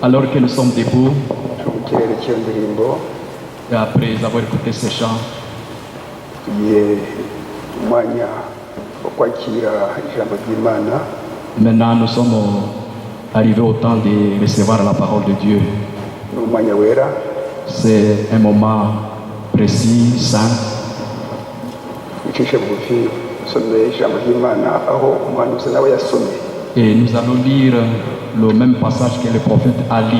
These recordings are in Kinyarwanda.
Alors que nous sommes debout, et après avoir écouté ces chants, maintenant nous sommes arrivés au temps de recevoir la parole de Dieu. C'est un moment précis, saint. Et nous allons lire le même passage que le prophète a lu.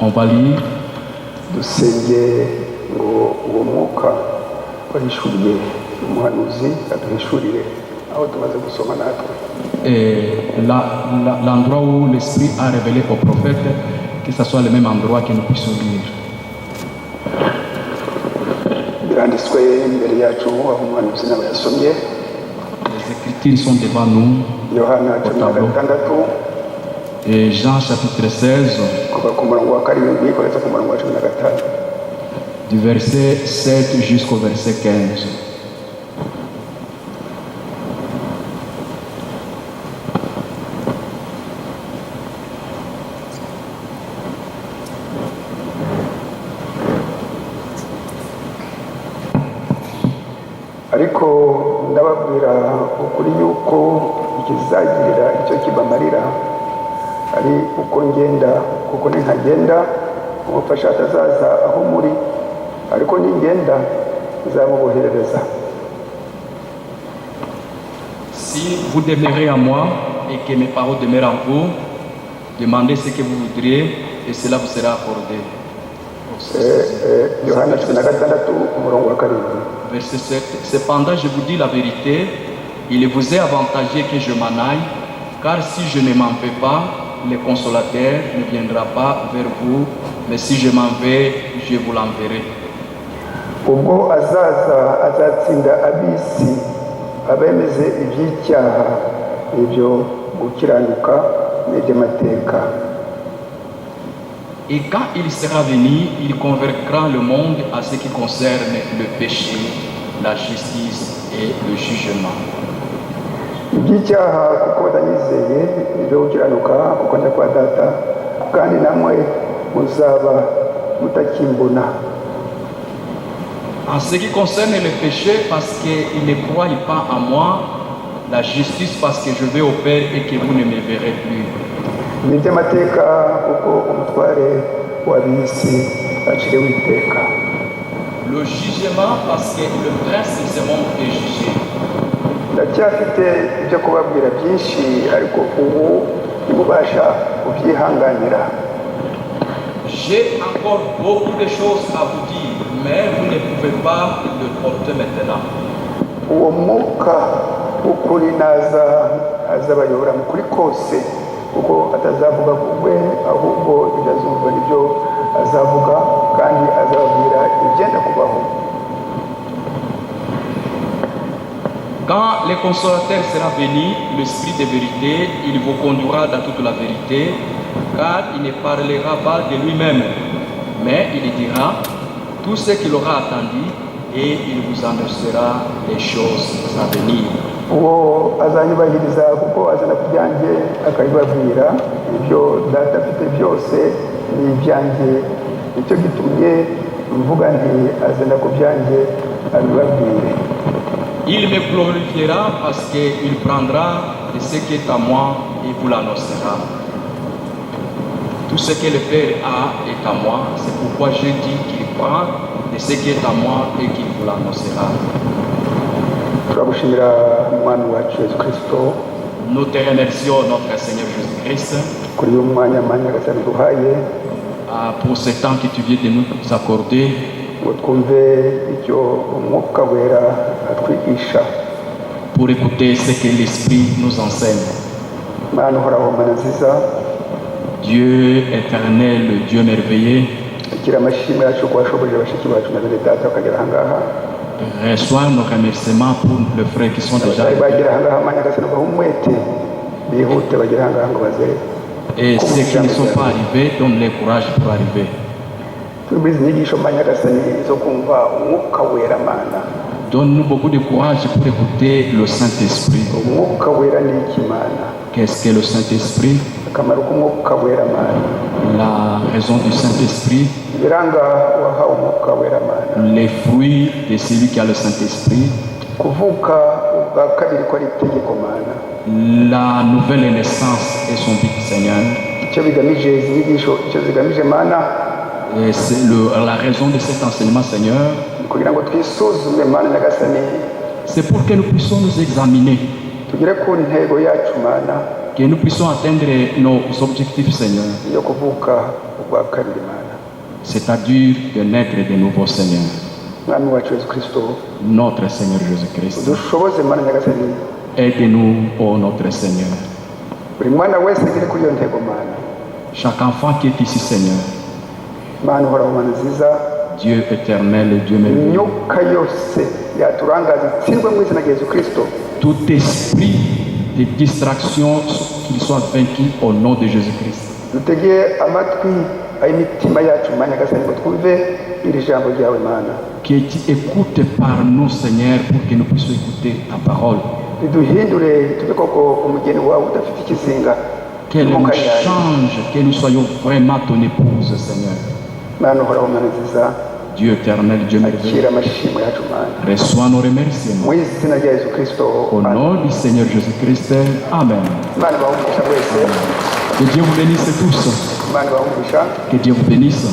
On va lire. Et l'endroit où l'Esprit a révélé au prophète, que ce soit le même endroit que nous puissions lire. Les Écritures sont devant nous au tableau. Et Jean chapitre 16, du verset 7 jusqu'au verset 15. ariko ndababwira ukuri yuko ikizagirira icyo kibamarira ari uko ngenda, kuko ntagenda umufasha atazaza aho muri, ariko ningenda nzamuboherereza. Si vous demeurez en moi et que mes paroles demeurent en vous, demandez ce que vous voudriez et cela vous sera accordé. Yohana 16 umurongo wa 7. Verset 7. Cependant, je vous dis la vérité, il vous est avantageux que je m'en aille, car si je ne m'en vais pas, le consolateur ne viendra pas vers vous, mais si je m'en vais, je vous l'enverrai. Ubwo azaza azatsinda abisi abemeze iby'icyaha ibyo gukiranuka n'iby'amateka. Et quand il sera venu, il convaincra le monde à ce qui concerne le péché, la justice et le jugement. Iby'icyaha kuko batanyizeye ibyo gukiranuka kuko njya kwa data kandi namwe muzaba mutakimbona. En ce qui concerne le péché, parce qu'ils ne croient pas en moi, la justice parce que je vais au Père et que vous ne me verrez plus. N'iby'amateka kuko umutware w'ab'isi aciriwe iteka. Le jugement parce que le prince de ce monde est jugé. Ndacyafite ibyo kubabwira byinshi ariko ubu nimubasha kubyihanganira. J'ai encore beaucoup de choses à vous dire, mais vous ne pouvez pas le porter maintenant. Uwo mwuka w'ukuri naza azabayobora mu kuri kose kuko atazavuga kugwe ahubwo ibyo azumva nibyo azavuga kandi azababwira ibyenda kubaho. Quand le consolateur sera venu, l'esprit de vérité, il vous conduira dans toute la vérité, car il ne parlera pas de lui-même, mais il dira tout ce qu'il aura attendu et il vous annoncera les choses à venir. Uwo azanyubahiriza kuko azana ku byanjye akabibabwira, ibyo data afite byose ni ibyanjye, nicyo gitumye mvuga nti azana ku byanjye abibabwire. Il me glorifiera parce qu'il prendra de ce qui est à moi et vous l'annoncera. Tout ce que le Père a est à moi, c'est pourquoi je dis qu'il prend de ce qui est à moi et qu'il vous l'annoncera. Turagushimira umwami wacu Yesu Kristo. Nous te remercions, notre Seigneur Jésus-Christ, kuri uyu mwanya Nyagasani duhaye pour ce temps que tu viens de nous accorder, ngo twumve icyo umwuka wera atwigisha. pour écouter ce que l'Esprit nous enseigne. Mana uhoraho, Mana nziza, Dieu éternel, Dieu merveilleux, agira amashimwe yacu ko washoboje bashiki bacu na bene data bakagera ahangaha. reçois nos remerciements pour les frères qui sont déjà Abari bagera ahangaha Mana Nyagasani baha umwete bihute bagera ahangaha ngo baze. et ceux qui ne sont pas arrivés, donne-les courage pour arriver. Turi muri izi nyigisho Mana Nyagasani zo kumva umwuka wera Mana. Donne-nous beaucoup de courage pour écouter le Saint-Esprit. Umwuka wera ni iki Mana? Qu'est-ce que le Saint-Esprit? Akamaro k'umwuka wera Mana. La raison du Saint-Esprit, Ibiranga wahawe umwuka wera Mana. les fruits de celui qui a le Saint-Esprit, Kuvuka ubwa kabiri ko ari itegeko Mana. la nouvelle naissance et son but, Seigneur. Icyo bigamije izi nyigisho, icyo zigamije Mana, Et c'est la raison de cet enseignement, Seigneur. kugira ngo twisuzume Mana Nyagasani, C'est pour que nous puissions nous examiner, tugere ku ntego yacu Mana que nous puissions atteindre nos objectifs, Seigneur. yo kuvuka ubwa kabiri Mana. C'est-à-dire de naître de nouveau, Seigneur. Mwami wacu Yesu Kristo, Notre Seigneur Jésus-Christ. dushoboze Mana Nyagasani, Aide-nous, ô notre Seigneur. buri mwana wese agere kuri iyo ntego Mana. Chaque enfant qui est ici, Seigneur, Mana uhoraho, Mana nziza, Dieu éternel, Dieu merveilleux, imyuka yose yaturangaza itsindwe mu izina rya Yesu Kristo. tout esprit de distraction qu'il soit vaincu au nom de Jésus-Christ. Dutegeye amatwi ay'imitima yacu Mana Nyagasani ngo twumve iri jambo ryawe Mana. Que tu écoutes par nous, Seigneur, pour que nous puissions écouter ta parole. Riduhindure tube koko umugeni wawe udafite ikizinga. Qu'elle nous change, que nous soyons vraiment ton épouse, Seigneur. Mana uhoraho, Mana nziza, Dieu éternel, Dieu merveilleux, akira amashimwe yacu Mana. reçois nos remerciements. Mu izina rya Yesu Kristo. Au nom du Seigneur Jésus-Christ, Amen. Mana bahumugisha wese. Que Dieu vous bénisse tous. Mana bahumugisha. Que Dieu vous bénisse.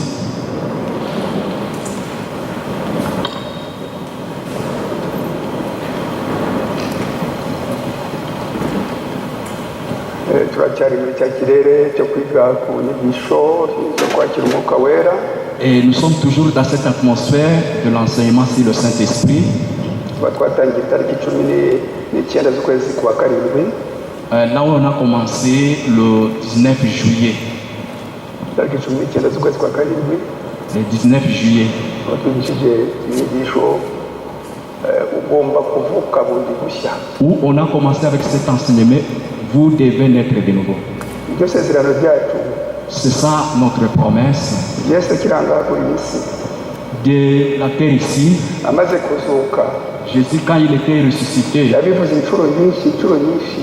Turacyari muri cya kirere cyo kwiga ku nyigisho zo kwakira umwuka wera. Et nous sommes toujours dans cette atmosphère de l'enseignement sur le Saint-Esprit. tuba twatangiye itariki 19 z'ukwezi kwa karindwi. Là où on a commencé le 19 juillet. Itariki 19 z'ukwezi kwa karindwi. Le 19 juillet. Twigishije inyigisho ugomba kuvuka bundi bushya. Où on a commencé avec cet enseignement, vous devez naître de nouveau. Iryo sezerano ryacu. C'est ça notre promesse. Yesu kiranga kuri isi. De la terre ici. Amaze kuzuka. Jésus, quand il était ressuscité, yabivuze inshuro nyinshi.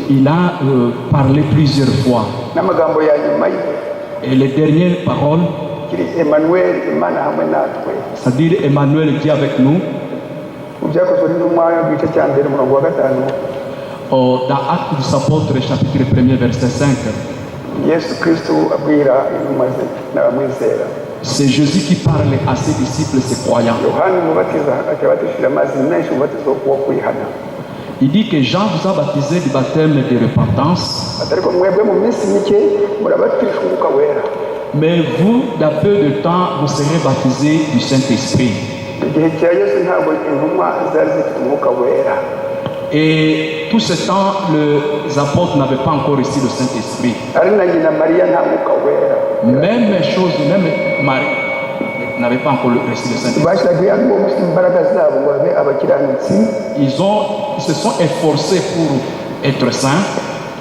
Il a parlé plusieurs fois. N'amagambo ya nyuma ye. Et les dernières paroles, kiri Emmanuel, Imana hamwe natwe. C'est-à-dire Emmanuel Dieu avec nous. Ubyakozwe n'intumwa y'igice cya mbere umurongo wa 5. Dans Actes des Apôtres, chapitre 1er, verset 5. Yesu Kristo abwira intumwa ze n'abamwizera. C'est Jésus qui parle à ses disciples, ses croyants. Yohana umubatiza akabatishira amazi menshi umubatizo wo kwihana. Il dit que Jean vous a baptisé du baptême de repentance. Atariko mwebwe mu minsi mike murabatishwa umwuka wera. Mais vous, dans peu de temps, vous serez baptisés du Saint-Esprit. Igihe cya Yesu ntabwo intumwa zari zifite umwuka wera. Et tout ce temps, les apôtres n'avaient pas encore reçu le Saint-Esprit. Ari na nyina Mariya nta mwuka wera. Même chose, même Marie n'avait pas encore reçu le Saint-Esprit. Bashakaga ngo mushyire imbaraga zabo ngo babe abakiranutsi. Ils se sont efforcés pour être saints.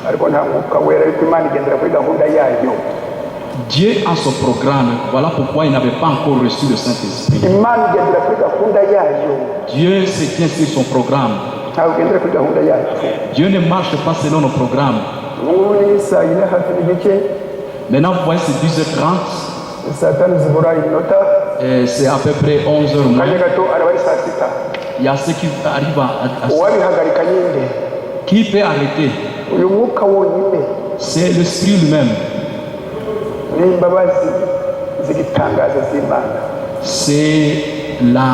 Ariko nta mwuka wera, ariko Imana igendera kuri gahunda yayo. Dieu a son programme. Voilà pourquoi il n'avait pas encore reçu le Saint-Esprit. Imana igendera kuri gahunda yayo. Dieu se tient sur son programme. Ntabwo igendera kuri gahunda yayo. Dieu ne marche pas selon nos programmes. Ubu ni saa 4 hafi n'igice. Maintenant, vous voyez, c'est 10h30. Saa 5 zibura iminota. C'est à peu près 11h moins. Kanya gato araba ari saa 6. Il y a ceux qui arrivent à Uwabihagarika nyinde. Qui peut arrêter? Uyu mwuka wonyine. C'est l'Esprit lui-même. N'imbabazi z'igitangaza z'Imana. C'est la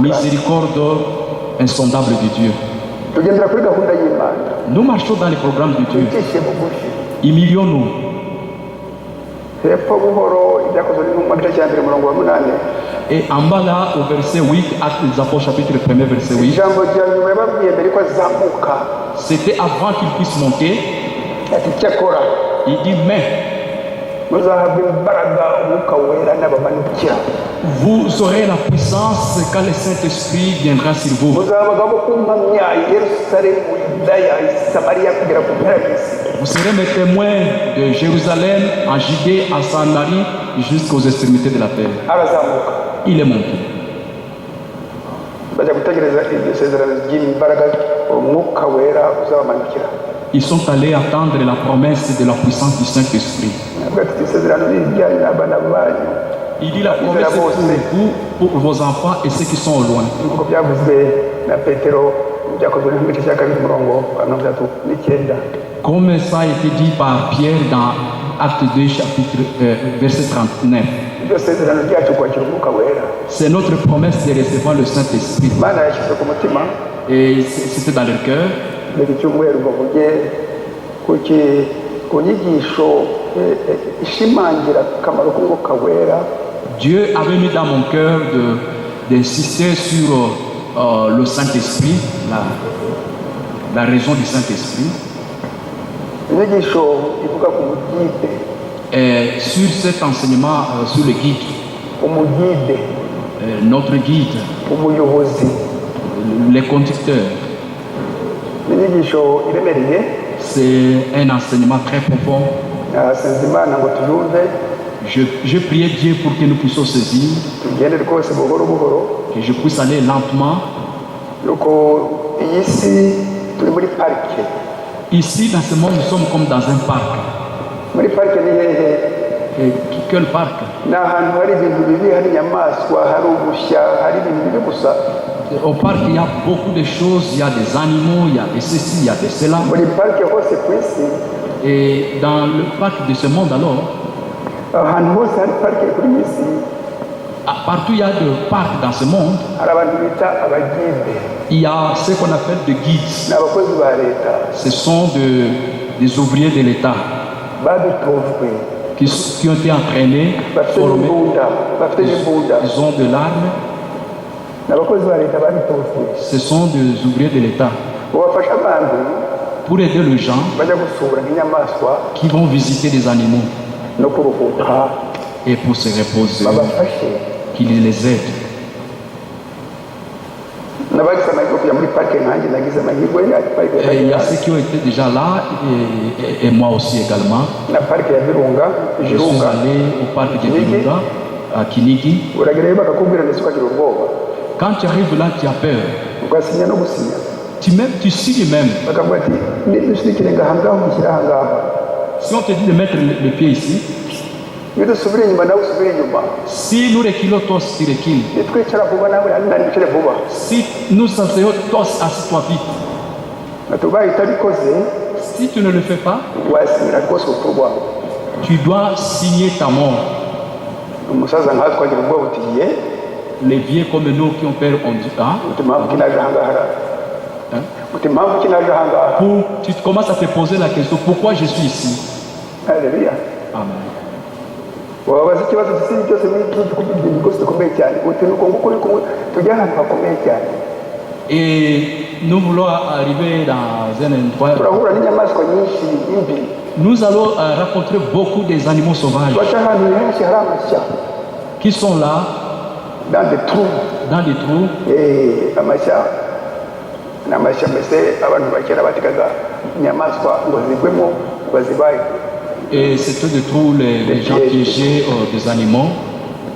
miséricorde insondable de Dieu. Tugendera kuri gahunda y'Imana. Nous marchons dans les programmes de Dieu. Tucishe bugufi. Humilions-nous. Hepfo buhoro ibyakozwe n'intumwa igice cya mbere umurongo wa 8. Et en bas là, au verset 8, Actes des Apôtres, chapitre 1er, verset 8. Ijambo rya nyuma yababwiye mbere ko azamuka. C'était avant qu'il puisse monter. Ati cyakora. Il dit, mais muzahabwa imbaraga umwuka wera n'abamanukira. vous aurez la puissance quand le Saint-Esprit viendra sur vous. Muzabagabo kumpamya Yerusalemu, Yudaya, Samaria kugera ku mpera y'isi. Vous serez mes témoins de Jérusalem, en Judée, en Samarie, jusqu'aux extrémités de la terre. Arazamuka. Il est monté. Bajya gutegereza isezerano ry'imbaraga umwuka wera uzabamanukira. Ils sont allés attendre la promesse de la puissance du Saint-Esprit. Il dit la promesse pour vous, pour vos enfants et ceux qui sont au loin. Comme ça a été dit par Pierre dans Acte 2, chapitre, verset 39. C'est notre promesse de recevoir le Saint-Esprit. Et c'était dans leur cœur. Dieu avait mis dans mon cœur d'insister sur le Saint-Esprit, la raison du Saint-Esprit. Et sur cet enseignement, sur le guide, notre guide, les conducteurs. C'est un enseignement très profond. Je priais Dieu pour que nous puissions saisir, que je puisse aller lentement. Ici, dans ce monde, nous sommes comme dans un parc. Et quel parc? Au parc, il y a beaucoup de choses, il y a des animaux, il y a de ceci, il y a de cela. Et dans le parc de ce monde alors, partout il y a des parcs dans ce monde, il y a ce qu'on appelle des guides. Ce sont des ouvriers de l'État. qui ont été entraînés, bafite formés, n'imbunda bafite n'imbunda ils ont de l'arme. n'abakozi ba leta babitoze Ce sont des ouvriers de l'État. bafasha abantu Pour aider les gens bajya gusura nk'inyamaswa qui vont visiter des animaux no kuruhuka et pour se reposer, babafashe qu'ils les aident. n'abagize amahirwe yo kujya muri parike nkanjye nagize amahirwe ya parike Et il y a ya ceux qui ont été déjà là et moi aussi également. na parike ya Virunga Je suis Virunga allé au parc de Virunga, à Kinigi. uragerayo bakakubwira ndetse ukagira ubwoba Quand tu arrives là, tu as peur. ugasinya no gusinya Tu signes même. bakavuga ati nidushyigikire ngahangaha umushyire ahangaha Si on te dit de mettre le pied ici, iyo dusubira inyuma nawe usubire inyuma si nous reculons tous, tu recules. nitwicara vuba nawe nani wicare vuba Si nous asseyons tous, assis-toi vite. tubaye utabikoze Si tu ne le fais pas, wasinyira rwose urupfu rwawe tu dois signer ta mort. umusaza nkawe twagira ubwoba utiye Les vieux comme nous qui ont peur, on dit ah. uti impamvu ki naje ahangaha Hein? uti impamvu ki naje ahangaha Tu commences à te poser la question, pourquoi je suis ici? haleluya Amen. wabaza ikibazo gisizi cyose muri iki rwose gikomeye cyane uti nuko nguko uri kumwe tujya ahantu hakomeye cyane Et nous voulons arriver dans un endroit. turahura n'inyamaswa nyinshi mbi Nous allons rencontrer beaucoup des animaux sauvages twaca ahantu henshi hari amashya qui sont là dans des trous dans des trous. amashya ni amashya mbese abantu bakera batekaga inyamaswa ngo zigwemo bazibaye Et c'était des trous, les gens piégeaient des animaux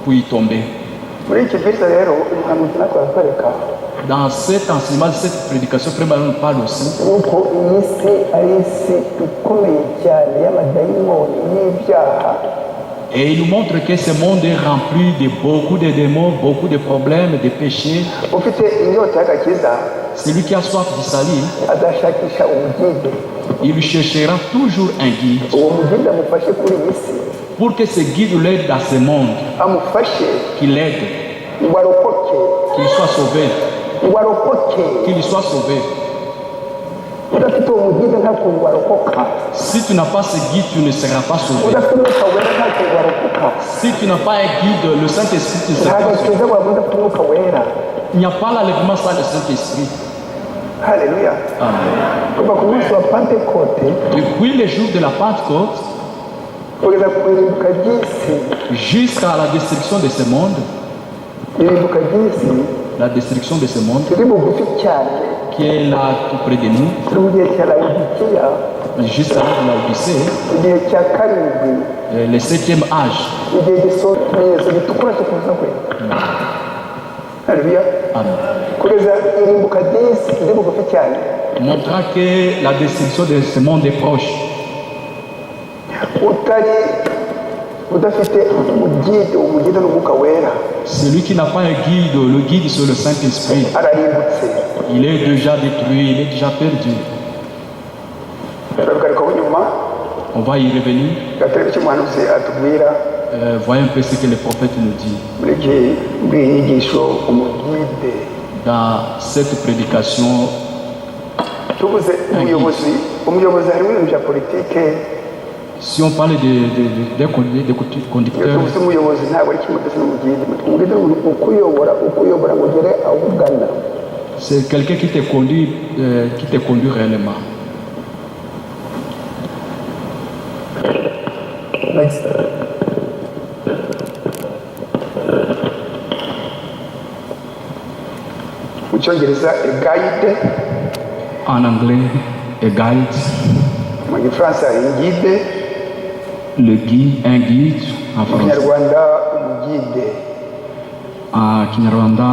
pour y tomber. muri iki visa rero umuhanuzi natwe aratwereka Dans cet enseignement, cette prédication, Frère Manon parle aussi nuko iyi si ari isi ikomeye cyane y'amadayimoni y'ibyaha et il nous montre que ce monde est rempli de beaucoup de démons, beaucoup de problèmes, de péchés. ufite inyota y'agakiza Celui qui a soif du salut, azashakisha umugide il cherchera toujours un guide uwo mugide amufashe kuri iyi si pour que ce guide l'aide dans ce monde, amufashe qu'il l'aide, ngo arokoke qu'il soit sauvé, ngo arokoke qu'il soit sauvé. udafite uwo mugide nta kuntu warokoka Si tu n'as pas ce guide, tu ne seras pas sauvé. udafite umwuka wera nta kuntu warokoka Si tu n'as pas un guide, le Saint-Esprit, tu ne seras nta pas sauvé. gakiza waba udafite umwuka wera Il n'y a pas l'enlèvement sans le Saint-Esprit. haleluya Amen. kuva ku munsi wa pentekote Depuis le jour de la Pentecôte kugeza ku irimbuka ry'isi jusqu'à la destruction de ce monde, irimbuka ry'isi la destruction de ce monde turi bugufi cyane qui est là tout près de nous, turi mu gihe cya laodikiya jusqu'à l'Odyssée, igihe cya karindwi le 7e âge. igihe gisomenyetso gitukura cyo kuza kwe haleluya Amen. kugeza irimbuka ry'isi turi bugufi cyane Montrant que la destruction de ce monde est proche. utari udafite umugide n'umwuka wera Celui qui n'a pas un guide, le guide c'est le Saint-Esprit. ararimbutse Il est déjà détruit, il est déjà perdu. turabigarukaho nyuma On va y revenir. gaturebe icyo umuhanuzi atubwira Voyons un peu ce que le prophète nous dit. muri iyi nyigisho umugide Dans cette prédication, tubuze umuyobozi harimo ibintu bya politike si on parle de iyo conducteurs, tubuze umuyobozi ntabwo ari kimwe ndetse n'umugide umugide ni ukuyobora ngo ugere aho ugana c'est quelqu'un qui te conduit réellement. Next. mu cyongereza guide En anglais, un guide, mu gifaransa guide le guide, un guide, en mu français. kinyarwanda umugide En Kinyarwanda,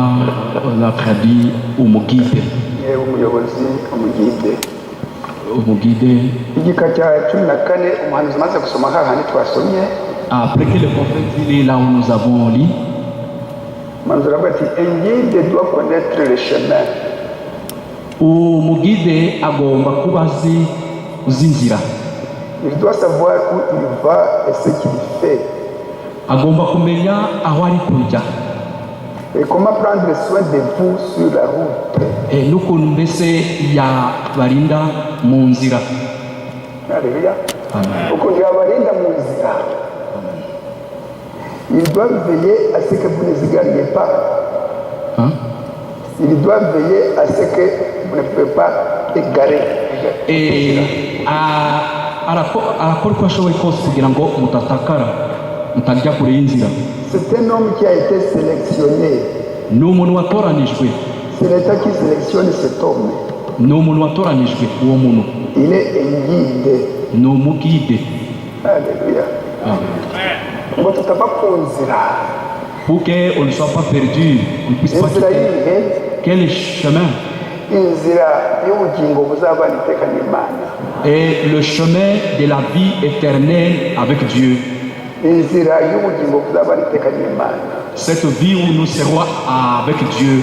on a traduit umugide. yewe umuyobozi umugide Umugide. igika cya 14 umuhanuzi umaze gusoma hahandi twasomye Après que le prophète il est là où nous avons lu, umuhanuzi aravuga ati un guide doit connaître le chemin umugide agomba kuba azi inzira. il doit savoir où il va et ce qu'il fait Agomba kumenya aho ari kujya. et comment prendre soin de vous sur la route N'ukuntu mbese yabarinda mu nzira. haleluya Amen. ukuntu yabarinda mu nzira Ils doivent veiller à ce que vous ne vous égariez pas. Hein? Ils doivent veiller à ce que vous ne pouvez pas égarer. arakora uko ashoboye kose kugira ngo mutatakara mutajya kure y'inzira. C'est un homme qui a été sélectionné. Ni umuntu watoranijwe. C'est l'État qui sélectionne cet homme. Ni umuntu watoranijwe uwo muntu. Il est un guide. Ni umugide. Alléluia. Ngo tutava ku nzira. Pour qu'on ne soit pas perdu, on ne puisse pas Inzira quitter. yihe? Quel chemin? Inzira y'ubugingo buzabana iteka n'Imana. Et le chemin de la vie éternelle avec Dieu. Inzira y'ubugingo buzabana iteka n'Imana. Cette vie où nous serons avec Dieu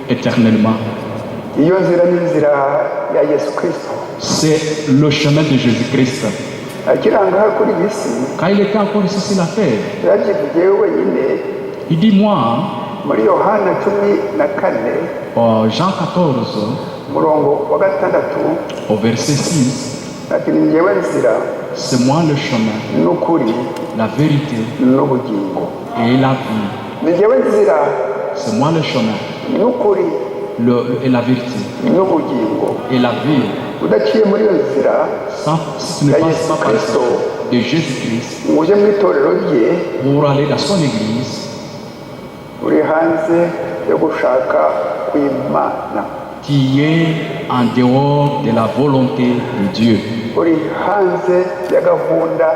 éternellement. Iyo nzira ni inzira ya Yesu Kristo. C'est le chemin de Jésus-Christ. Akiranga kuri iyi si Quand il était encore ici sur la terre, yabyivugiye wenyine il dit moi, muri Yohana 14 Jean 14, umurongo wa 6 au verset 6, ati ni njyewe nzira c'est moi le chemin, n'ukuri la vérité n'ubugingo. et la vie. Ni njyewe nzira C'est moi le chemin, n'ukuri et la vérité n'ubugingo. et la vie. Udaciye muri iyo nzira Si tu ne passes pas par le sang de Jésus-Christ ngo uje mu itorero rye pour aller dans son église, uri hanze yo gushaka kw'Imana. qui est en dehors de la volonté de Dieu, Uri hanze ya gahunda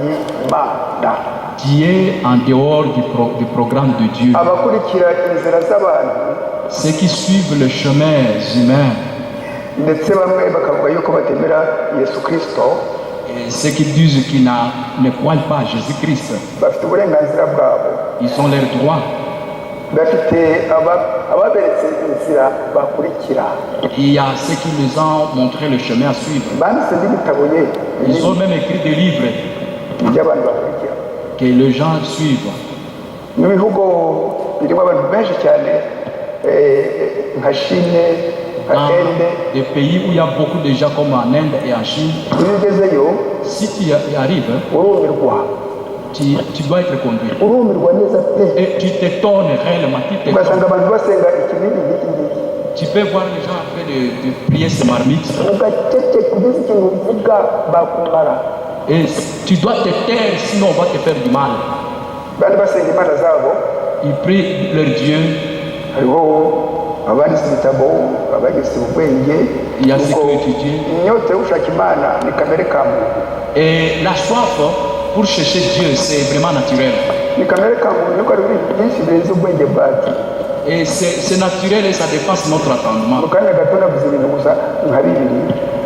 y'Imana. qui est en dehors du programme de Dieu. Abakurikira inzira z'abantu Ceux qui suivent le chemin humain ndetse bamwe bakavuga yuko batemera Yesu Kristo et ceux qui disent qu'ils ne croient pas à Jésus-Christ, bafite uburenganzira bwabo. ils ont leur droit. Bafite ababeretse inzira bakurikira. Il y a ceux qui nous ont montré le chemin à suivre. Banditse n'ibitabo Ils ont même écrit des livres by'abantu bakurikira. que les gens suivent. Mu bihugu birimo abantu benshi cyane nka Chine, nka Dans Inde, des pays où il y a beaucoup de gens comme en Inde et en Chine, iyo ugezeyo si tu y arrives, urumirwa. tu dois être conduit. Urumirwa neza pe. Et tu t'étonnes réellement, tu t'étonnes. Ugasanga abantu basenga ikibindi n'iki ngiki. Tu peux voir les gens en train de prier ces marmites. Ugacece kugeza ikintu uvuga bakumara. Et tu dois te taire, sinon on va te faire du mal. Bandi basenga imana zabo. Ils prient leur Dieu. Hariho abanditse ibitabo, abagize ubwenge. Il y a ceux qui étudient. Inyota yo gushaka Imana ni kamere ka muntu. Et la soif pour chercher Dieu, c'est vraiment naturel. Ni kamere ka muntu yuko ari ibintu byinshi birenze ubwenge bwacu. Et c'est naturel et ça dépasse notre entendement. Mu kanya gato navuze ibintu gusa nka bibiri.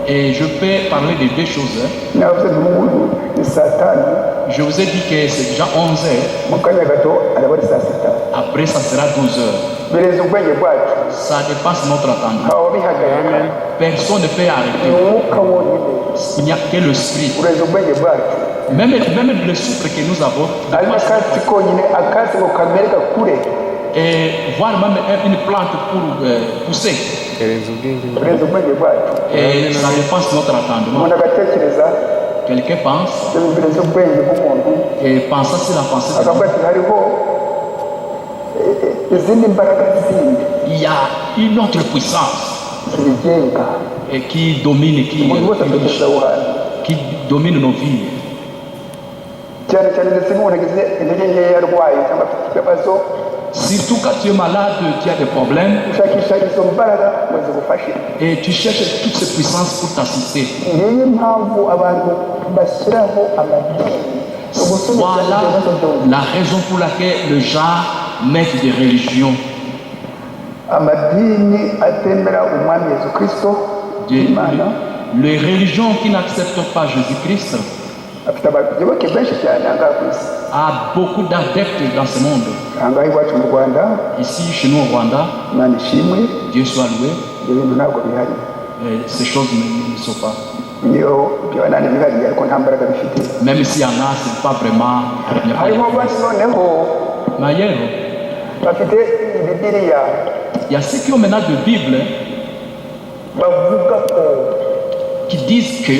Et je peux parler de deux choses. Navuze n'umuntu ni Satani. Je vous ai dit que c'est déjà 11 heures. Mu kanya gato araba ari saa sita. Après, ça sera 12 heures. Birenze ubwenge bwacu. Ça dépasse notre entendement. Ntawe bihagarika. Personne ne peut Ni arrêter. umwuka wonyine. Il n'y a que l'esprit. Urenze ubwenge bwacu. Même le souffle que nous avons, Ari akatsi konyine akatsi ngo kamere gakure. et voir même une plante pour pousser. Urenze ubwenge bwacu. Et ça dépasse notre entendement. Umuntu agatekereza Quelqu'un pense ibintu birenze ubwenge bw'umuntu. et pense sur la pensée de Akavuga ati hariho izindi mbaraga zindi il y a une autre puissance zibigenga. et qui domine, Umuntu wese atekereza aho hantu. qui domine nos vies. Cyane cyane ndetse n'umuntu agize intege nkeya arwaye cyangwa afite ikibazo, Surtout quand tu es malade, tu as des problèmes ushakisha izo mbaraga ngo zigufashe. et tu cherches toutes ces puissances pour t'assister. Niyo mpamvu abantu bashyiraho amadini. Voilà la raison pour laquelle les gens mettent des religions. Amadini atemera umwami Yesu Kristo Imana Les religions qui n'acceptent pas Jésus-Christ afite abayoboke benshi cyane ahangaha ku isi. a beaucoup d'adeptes dans ce monde. Ahangaha iwacu mu Rwanda, Ici, chez nous au Rwanda, Imana ishimwe, Dieu soit loué, ibyo bintu ntabwo bihari. ces choses ne sont pas. Niyo ibyo nane bihari ariko nta mbaraga bifite. Même s'il y en a, ce n'est pas vraiment. il n'y a pas Hariho de- abandi noneho Mais ailleurs, bafite Bibiliya il y a ceux qui ont maintenant de Bible bavuga ko qui disent que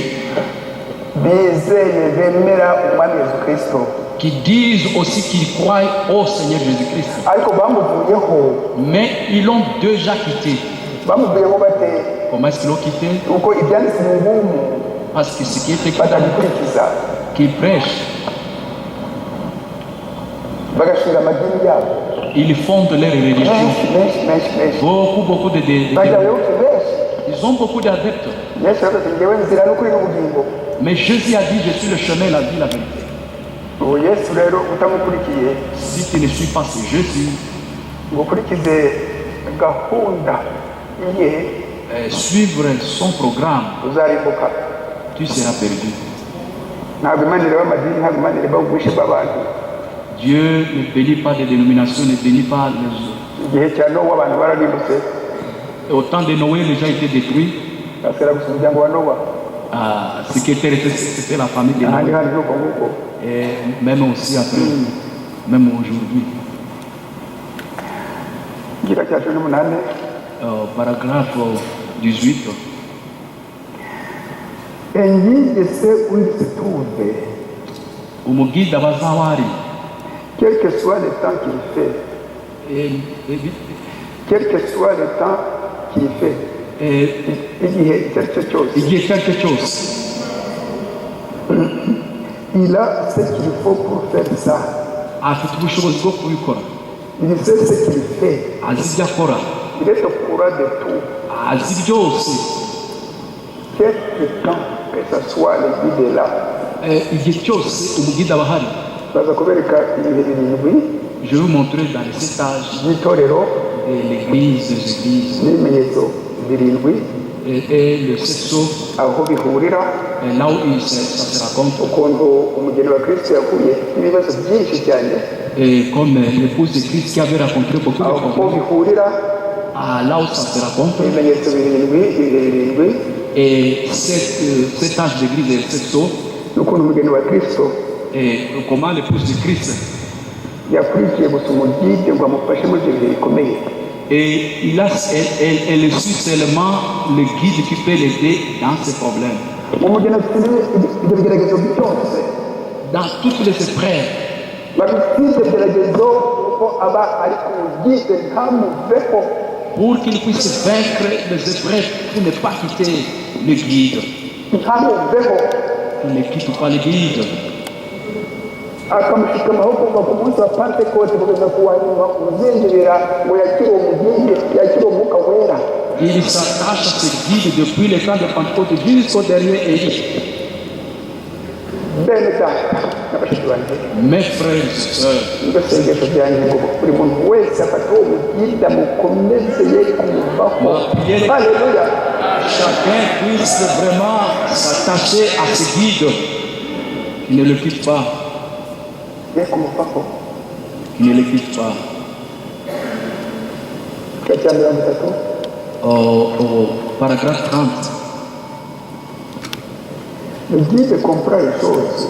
bizeye bemera umwami Yesu Kristo qui disent aussi qu'ils croient au Seigneur Jésus-Christ. ariko bamuvuyeho Mais ils l'ont déjà quitté. bamuvuyeho bate Comment est-ce qu'ils l'ont quitté? uko ibyanditse mu ngumu Parce que ce qui est écrit, batagikurikiza qu'ils prêchent, bagashinga amadini yabo ils fondent leur religion. menshi Beaucoup de bajayoboke benshi ils ont beaucoup d'adeptes. yesu yavuze ati ngewe nzira n'ukuri n'ubugingo Mais Jésus a dit, je suis le chemin, la vie, la vérité. ubu yesu rero utamukurikiye Si tu ne suis pas ce Jésus, ngo ukurikize gahunda ye suivre son programme, uzarimbuka tu seras perdu. ntabwo imana ireba amadini ntabwo imana ireba ubwinshi bw'abantu Dieu ne bénit pas des dénominations, ne bénit pas les autres. igihe cya nowa abantu bararimbutse Et au temps de Noé, les gens étaient détruits. basera gusa umuryango wa nowa Ce qui était resté, c'était la famille de ahandi Noé. handi nuko nguko Et même aussi après, même aujourd'hui. igika cya cumi n'umunani Paragraphe 18. engige se undi se trouve Umugida bazawari. quel que soit le temps qu'il fait quel que soit le temps qu'il fait igihe icyo ari cyo cyose igihe icyo ari cyo cyose il a ce qu'il faut pour faire ça afite ubushobozi bwo kubikora, il sait ce qu'il fait azi ibyo akora, il est au courant de tout azi byose. quelque temps que ce soit le guide est là Igihe cyose umugida aba ahari. baza kubereka ibihe birindwi Je vais vous montrer dans les étages by'itorero de l'église, des églises, n'ibimenyetso birindwi et le sexo, aho bihurira là où ça se raconte. ukuntu umugeni wa kristo yahuye n'ibibazo byinshi cyane Et comme l'épouse de Christ qui avait rencontré beaucoup de aho problèmes, bihurira là où ça se raconte, ibimenyetso birindwi ibihe birindwi et cet âge d'église et sexo, n'ukuntu umugeni wa kristo et comment l'épouse de Christ, yakurikiye gusa umugide ngo amufashe muri ibyo bihe bikomeye et elle suit seulement le guide qui peut l'aider dans ses problèmes. umugeni afite ibyo bigeragezo byose Dans toutes les épreuves, babifite ibyo bigeragezo kuko aba ari ku mugide ntamuveho pour qu'il puisse vaincre les épreuves, pour ne pas quitter le guide. ntamuveho Il ne quitte pas le guide. akamushikamaho kuva ku munsi wa pentekote kugeza ku wa nyuma uzinjirira ngo yakire uwo mugide yakire umwuka wera Il s'attache à ce guide depuis le temps de Pentecôte jusqu'au dernier élit. bene cyane n'abashiki banjye Mes frères et sœurs, nibyo sengesho ryanjye ngo buri muntu wese afate uwo mugide amukomeze ye kumuvaho haleluya chacun puisse vraiment s'attacher à ce guide qui ne le quitte pas, ye kumuvaho qui ne le quitte pas. cya cya mirongo itatu Au paragraphe 30, le guide comprend les choses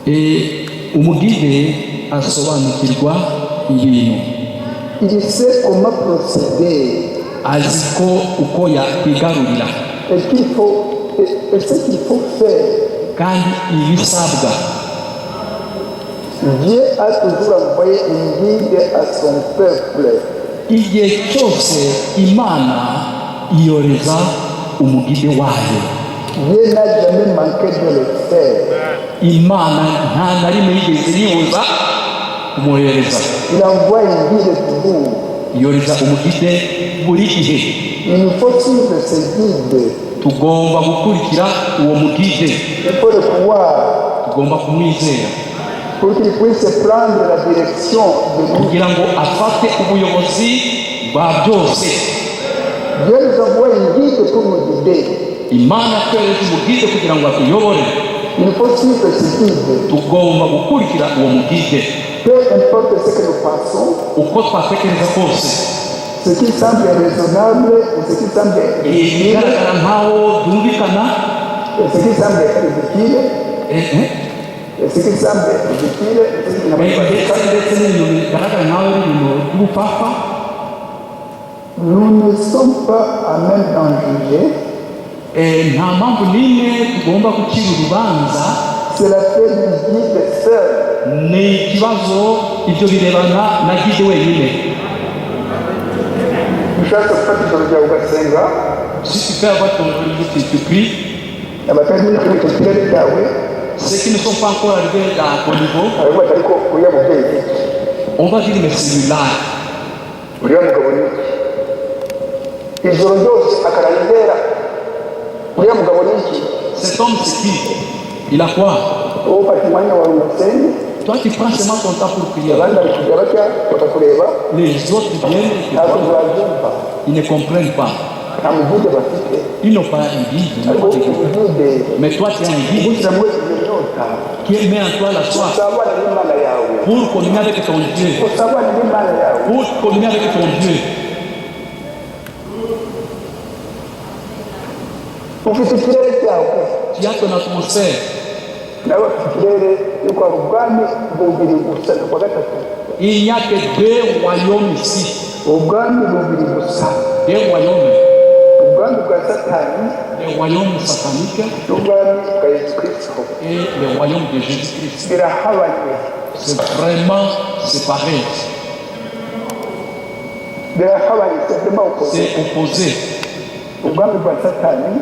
et umugide asobanukirwa ibintu, il sait comment procéder azi ko uko yakwigarurira et ce qu'il faut faire. kandi ibisabwa. Dieu a toujours envoyé une guide à son peuple. Igihe cyose Imana iyoreza umugide wayo. Dieu n'a jamais manqué de le faire. Imana nta na rimwe yigeze yibuza kumwohereza. Il envoie une guide toujours. Iyoreza umugide buri gihe. Il nous faut suivre ce guide. Tugomba gukurikira uwo mugide. Il faut le croire. Tugomba kumwizera pour qu'il puisse prendre la direction de nous. kugira ngo afate ubuyobozi bwa byose. Dieu nous envoie une guide pour nous guider. Imana tweretse umugide kugira ngo atuyobore. Il faut suivre ce guide. Tugomba gukurikira uwo mugide. Peu importe ce que nous passons, uko twatekereza kose, ce qui semble raisonnable ou ce qui semble ibigaragara nkaho byumvikana, ce qui semble ridicule, ce qui semble ridicule, ndetse n'ibintu bigaragara nkaho ari ibintu by'ubupfapfa, nous ne sommes pas à même d'en juger. nta mpamvu n'imwe tugomba gucira urubanza C'est l'affaire du guide seul. ni ikibazo ibyo birebana na gide wenyine. Ushatse gufata ijoro ryawe ugasenga, Si tu peux avoir ton jour et tu pries, abatari muri icyo kirere cyawe ceux qui ne sont pas encore arrivés à ton niveau, baravuga ati ariko uriya mubyeyi on va dire mais celui-là, uriya mugabo ni iki, ijoro ryose akararibera, uriya mugabo ni iki. cet homme c'est qui? Il a quoi? Wowe ufata umwanya wawe umusenge, Toi tu prends seulement ton temps pour prier. abandi bari kujya batya bakakureba, Les autres viennent et te ntabwo voient. babyumva, Ils ne comprennent pas. nta mugude bafite, Ils n'ont pas un guide. ils n'ont ariko pas de guide. umugude Mais toi tu as un guide ugushyira muri iyo nyota qui met en toi la soif usabane n'imana yawe, pour communier avec ton Dieu. usabane n'imana yawe. Pour communier avec ton Dieu. Ufite ikirere cyawe, Tu as ton atmosphère. nawe bafite ikirere yuko hari ubwami bubiri gusa kwa gatatu, Il n'y a que deux royaumes ici. ubwami bubiri gusa, Deux royaumes. ubwami bwa satani Les royaumes sataniques n'ubwami bwa yesu kirisito. et les royaumes de Jésus-Christ. Birahabanye, C'est vraiment séparé. birahabanye, c'est vraiment opposé. C'est opposé. Ubwami bwa satani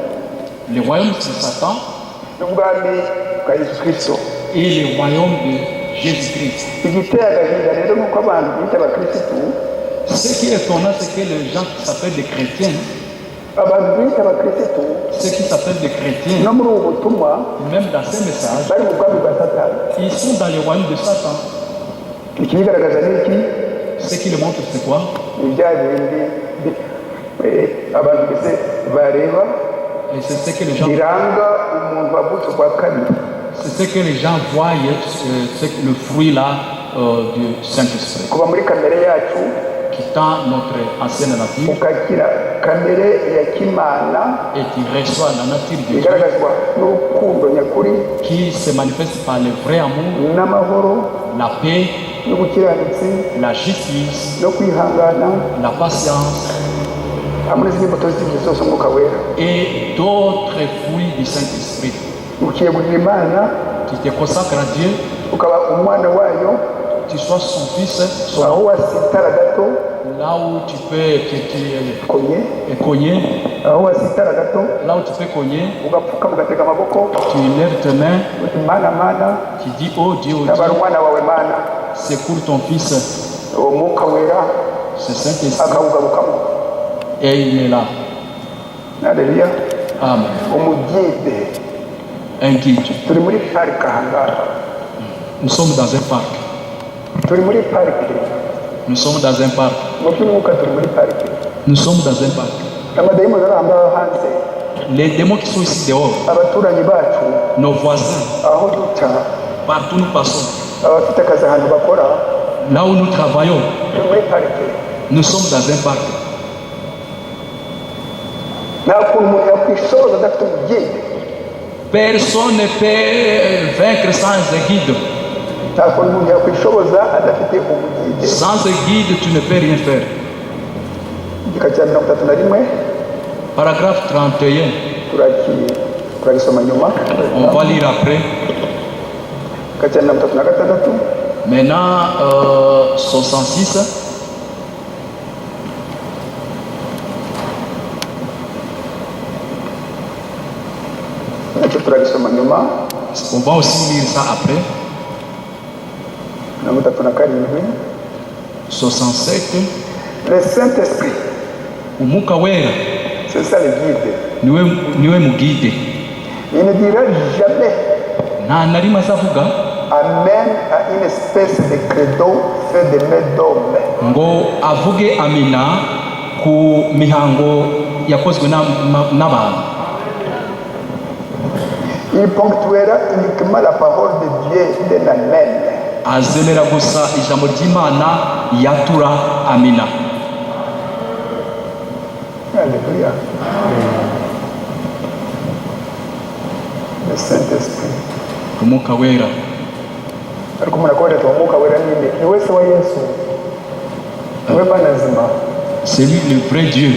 Les royaumes de Satan n'ubwami bwa yesu kirisito. et les royaumes de Jésus-Christ. Igiteye agahinda rero nuko abantu bita abakirisitu, Ce qui est étonnant, c'est que les gens qui s'appellent des chrétiens, abantu bita abakirisitu ceux qui s'appellent des chrétiens, no muri ubu butumwa même dans ces messages, bari mu bwami bwa satani. ils sont dans les royaumes de Satan. Ikigaragaza ni iki? Ce qui le montre, c'est quoi? Ni bya bindi abantu mbese bareba Et c'est ce que les gens, biranga umuntu wavutse kwa kabiri. c'est ce que les gens voient, c'est le fruit là du Saint-Esprit, Kuva muri kamere yacu quittant notre ancienne nature ukakira kamere ya kimana et qui reçoit la nature de Dieu, igaragazwa n'urukundo nyakuri qui se manifeste par le vrai amour, n'amahoro la paix, n'ubukiranutsi la justice, no kwihangana la patience hamwe n'izindi mbuto z'ibyo zose umwuka wera. et d'autres fruits du Saint-Esprit. Ukiyegurira Imana Tu te consacres à Dieu, ukaba umwana wayo, tu sois son fils, aho wasitara gato là où tu peux konye, cogner, aho wasitara gato là où tu peux cogner, ugapfuka ugatega amaboko tu lèves tes mains, uti mana mana, tu dis oh Dieu, tabara umwana wawe mana, secours ton fils, uwo mwuka wera c'est Saint-Esprit, akawugarukamo. et il est là. Haleluya. Amen. Umugide, Un guide. turi muri parike ahangaha, Nous sommes dans un parc. turi muri parike, Nous sommes dans un parc. mu by'umwuka turi muri parike. Nous sommes dans un parc. Amadayimoni ari ahangaha hanze, Les démons qui sont ici dehors, abaturanyi bacu, nos voisins, aho duca, partout nous passons, abafite akazi ahantu bakora, là où nous travaillons, turi muri parike. nous sommes dans un parc. Nta kuntu umuntu yakwishoboza adafite umugide, Personne ne peut vaincre sans un guide. nta kuntu umuntu yakwishoboza adafite umugide. Sans un guide, tu ne peux rien faire. Igika cya 31 Paragraphe 31. turagisoma nyuma. On va lire après. Igika cya 36. Maintenant, 66. Nacyo turagisoma nyuma. On va aussi lire ça après. 37. 67. Le Saint-Esprit, Umuka wera c'est ça le guide. niwe mugide. Il ne dira jamais Nta na rimwe azavuga Amen à une espèce de credo fait de main d'homme. ngo avuge amina ku mihango yakozwe n'abantu. Il ponctuera uniquement la parole de Dieu d'un Amen. Azemera gusa ijambo ry'Imana yatura amina. Alléluia. Le Saint-Esprit. Umuka wera Ariko umuntu akorera tuwa mwuka wera ninde? Ni wese wa Yesu. Niwe Mana nzima. c'est lui le vrai Dieu.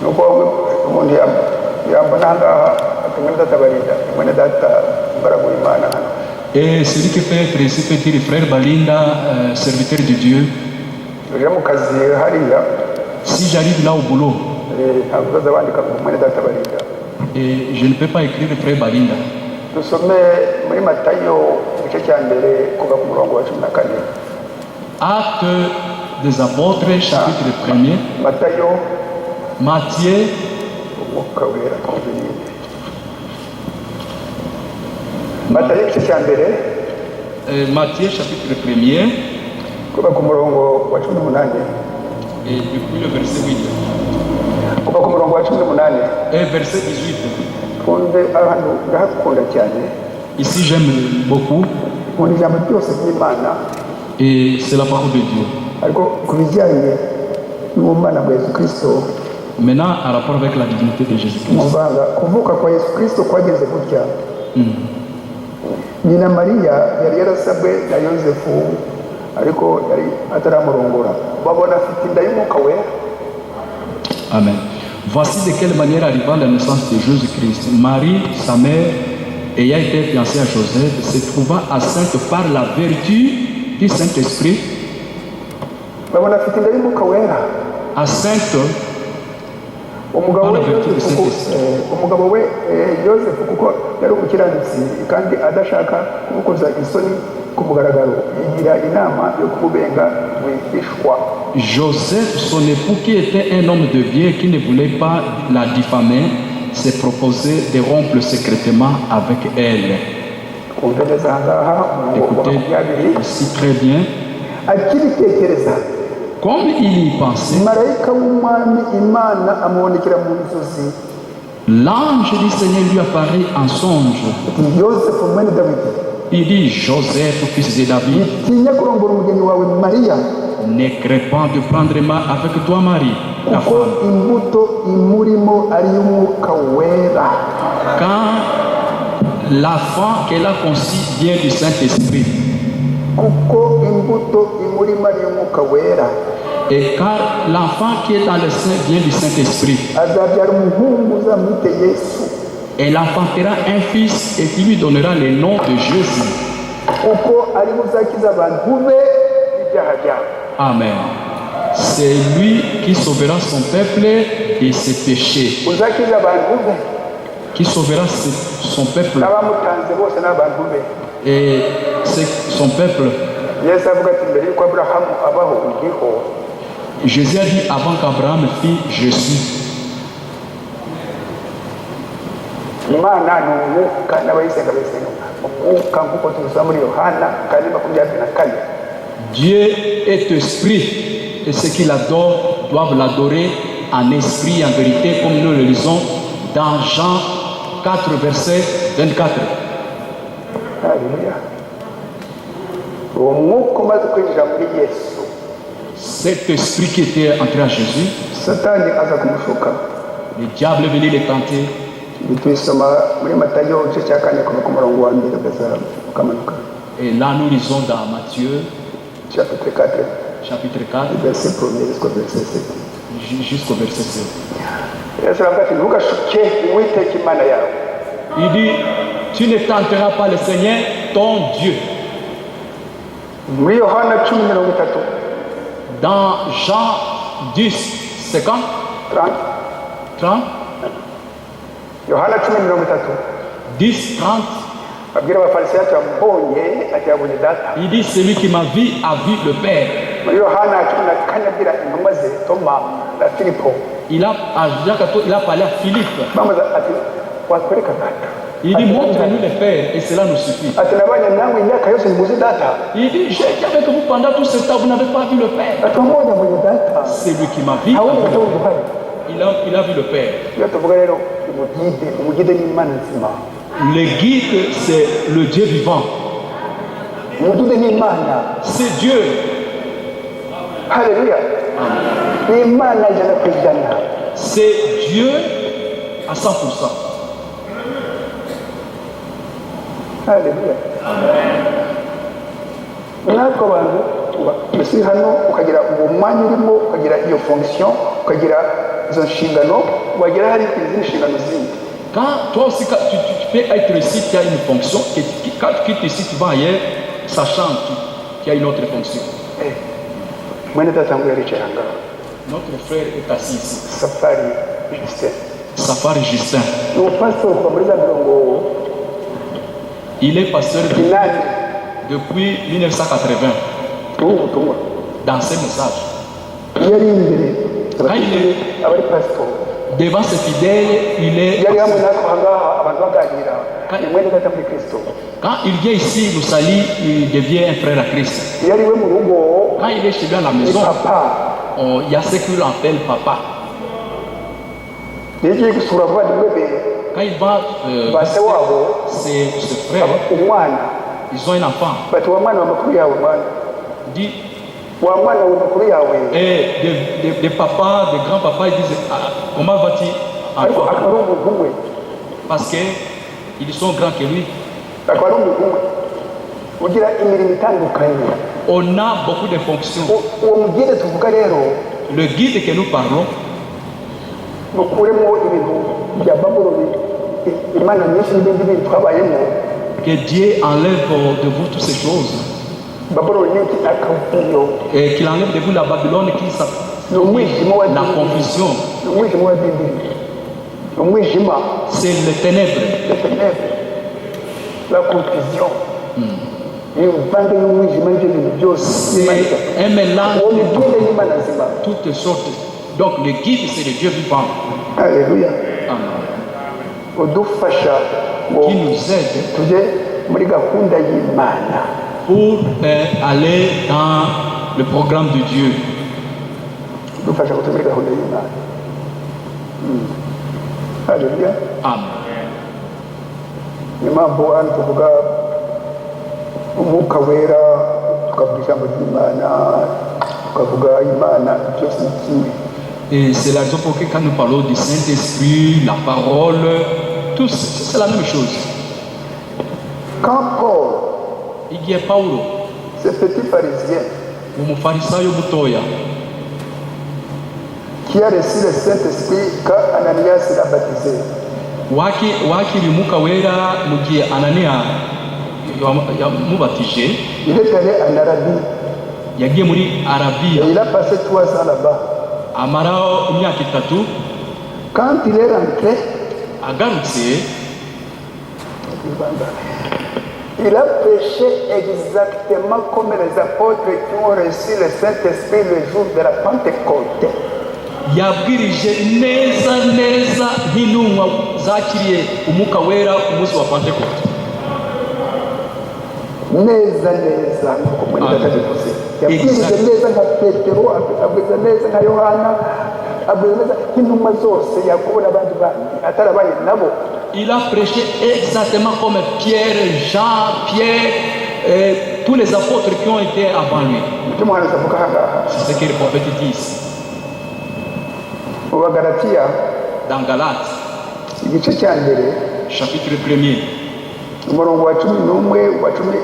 Nuko umuntu yambona ngaha ati mwene data Balinda, mwene data Mbaragu Imana hano. Et celui qui peut être ici peut dire frère Balinda, serviteur de Dieu. Uje mu kazi hariya, Si j'arrive là au boulot ntabwo bazabandika ngo mwene data Balinda. et je ne peux pas écrire frère Balinda. Dusome muri Matayo igice cya mbere kuva ku murongo wa 14. Acte des apôtres, chapitre 1er. Matayo Matthieu, umwuka wera twumviriye. Matayo igice cya mbere Matthieu chapitre 1er kuva ku murongo wa 18. et depuis le verset 8. Kuva ku murongo wa 18 Et verset 18. twumve ahantu ndahakunda cyane. Ici j'aime beaucoup Nkunda ijambo ryose ry'Imana, et c'est la parole de Dieu. ariko ku bijyanye n'ubumana bwa Yesu Kristo, Maintenant, en rapport avec la divinité de Jésus-Christ. muvanga kuvuka kwa Yesu Kristo kwageze gutya. Nyina Mariya yari yarasabwe na Yosefu, ariko yari ataramurongora. Babona afite inda y'umwuka wera. Amen. Voici de quelle manière arriva la naissance de Jésus-Christ. Marie, sa mère, ayant été fiancée à Joseph, se trouva enceinte par la vertu du Saint-Esprit. Babona afite inda y'umwuka wera. Enceinte Umugabo we Par la vertu du Yosefu, Saint-Esprit. umugabo we Yosefu kuko yari umukiranutsi kandi adashaka kumukoza isoni ku mugaragaro, yigira inama yo kumubenga rwihishwa. Joseph, son époux, qui était un homme de bien, qui ne voulait pas la diffamer, s'est proposé de rompre secrètement avec elle. Kumva neza ahangaha umurongo wa Écoutez 20. ici très bien. Akibitekereza, Comme il y pensait, marayika w'umwami Imana amubonekera mu nzozi, l'ange du Seigneur lui apparaît en songe. ati Yosefu mwene Dawidi, Il dit, Joseph, fils de David, tinya kurongora umugeni wawe Mariya, ne crains pas de prendre ma avec toi Marie, ta kuko femme, imbuto imurimo ari iy'umwuka wera. car l'enfant qu'elle a conçu vient du Saint-Esprit. Kuko imbuto imurimo ari iy'umwuka wera. Et car l'enfant qui est dans le sein vient du Saint-Esprit. Azabyara umuhungu uzamwite Yesu, Elle enfantera un fils et qui lui donnera le nom de Jésus. kuko ari buzakiza abantu be ibyaha byabo. Amen. C'est lui qui sauvera son peuple de ses péchés. Uzakiza abantu be Qui sauvera son peuple. n'abamutanze bose n'abantu be. Et c'est son peuple. Yesu avuga ati mbere yuko Aburahamu abaho ndiho. Jésus a dit avant qu'Abraham fît, je suis. Imana ni umwuka n'abayisenga bayisenga umwuka nk'uko tubisoma muri Yohana 4:24. Dieu est esprit et ceux qui l'adorent doivent l'adorer en esprit et en vérité, comme nous le lisons dans Jean 4, verset 24. Haleluya. Uwo mwuka umaze kwinjira muri Yesu, Cet esprit qui était entré à Jésus, Satani aza kumushuka. le diable est venu le tenter. Tubisoma muri Matayo igice cya 4 kuva ku murongo wa 1 kugeza ukamanuka. Et là, nous lisons dans Matthieu, Chapitre 4, chapitre 4, verset 1 jusqu'au verset 7. jusqu'au verset 7. Yesu aravuga ati ntugashuke Uwiteka Imana yawe. Il dit, tu ne tenteras pas le Seigneur, ton Dieu. Muri Yohana 10:30, Dans Jean 10, 50, 30, 30, Yohana 10:30 10, 30, abwira abafarisayo ati wambonye ati yabonye data. il dit, celui qui m'a vu a vu le Père. Muri Yohana 14 abwira intumwa ze Toma na Filipo, Il a, à Jean 14, il a parlé à Philippe. bamubaza ati watwereka data. Il dit, montre-nous le Père et cela nous suffit. Ati nabanye namwe imyaka yose ntimuzi data. Il dit, j'ai été avec vous pendant tout ce temps, vous n'avez pas vu le Père. Ati wambonye abonye data. Celui qui m'a vu, a Ntawundi vu le atawundi uhari. Père. Il a vu le Père. Iyo tuvuga rero umugide ni Imana nzima. Le guide, c'est le Dieu vivant. Umugide ni Imana. C'est Dieu. Haleluya. Ni Imana ijana ku ijana. C'est Dieu à 100%. Haleluya. Natwe abantu uri hano ukagira uwo mwanya urimo, ukagira iyo fonction, ukagira izo nshingano, wagira hari izindi nshingano zindi. Quand toi aussi, tu peux être ici, tu as une fonction, quand tu quittes ici, tu vas ailleurs, sachant qu'il y a une autre fonction. mwene tata wangu yalicara ngaho Notre frère est assis ici. Safari Justin Safari Justin. ni umupasitori kuva muri za mirongo Il est pasteur inani depuis 1980 ubu butumwa dans ses messages. iyo ari imbere il aba ari pasitori Devant ses fidèles, il est. yari hamwe natwe ahangaha abantu baganira ni mwene tata muri Kristo. Quand il vient ici, nous salue, il devient un frère à Christ. iyo ari we mu rugo Quand il est chez lui à la ni maison, papa il y a ce qu'il appelle papa. iyo ugiye gusura abavandimwe be Quand il va base wabo ses frères, umwana ils ont un enfant. bati wa mwana wa makuru yawe mwana Il dit, wa mwana wa makuru yawe et des papas, des grands-papas, ils disent, comment va-t-il ariko encore? akaba ari umuntu umwe Parce qu'ils sont grands que lui. akaba ari umuntu umwe ugira imirimo itandukanye. On a beaucoup de fonctions. uwo mugire tuvuga rero Le guide que nous parlons, mukuremo ibintu bya babuloni imana nyinshi n'ibindi bintu twabayemo. que Dieu enlève de vous toutes ces choses. babuloni ni akavuyo Et qu'il enlève de vous la Babylone qui ni umwijima wa la dini confusion. ni umwijima wa dini ni umwijima C'est les ténèbres. les ténèbres la confusion ni uvange y'umwijima n'ibyo bintu byose C'est un mélange uwo de mugire y'imana nzima. toutes sortes. Donc le guide, c'est le Dieu vivant. Alléluia. Amen. udufasha ngo Qui nous aide tujye muri gahunda y'imana pour aller dans le programme de Dieu. udufasha ngo tujye muri gahunda y'imana. Alléluia. Amen. niyo mpamvu hano tuvuga umwuka wera tukavuga ijambo ry'imana tukavuga imana byose ni kimwe. Et c'est la raison pour laquelle quand nous parlons du Saint-Esprit, la parole, tout c'est la même chose. Quand Paul Igihe Paulo, ce petit pharisien umufarisayo mutoya, qui a reçu le Saint-Esprit quand Ananias l'a baptisé, wakiriye umwuka wera mu gihe Ananiya yamubatije, il est allé en Arabie yagiye muri et Arabiya il a passé 3 ans là-bas. amaraho imyaka 3. Quand il est rentré, Agarutse, il a prêché exactement comme les apôtres qui ont reçu le Saint-Esprit le jour de la Pentecôte. yabwirije neza neza nk'intumwa zakiriye umwuka wera ku munsi wa Pentekote. Neza neza nk'uko muri Gatagatifu yabwirije neza nka Petero, abwiriza neza nka Yohana, abwiriza neza nk'intumwa zose Yakobo n'abandi bandi atarabaye nabo. Il a prêché exactement comme Pierre, Jean, Pierre, tous les apôtres qui ont été avant lui. Icyo umuhanuzi avuga aha ngaha C'est ce que les prophètes disent. mu Bagalatiya Dans Galates, igice cya mbere chapitre 1er, umurongo wa 11 wa 12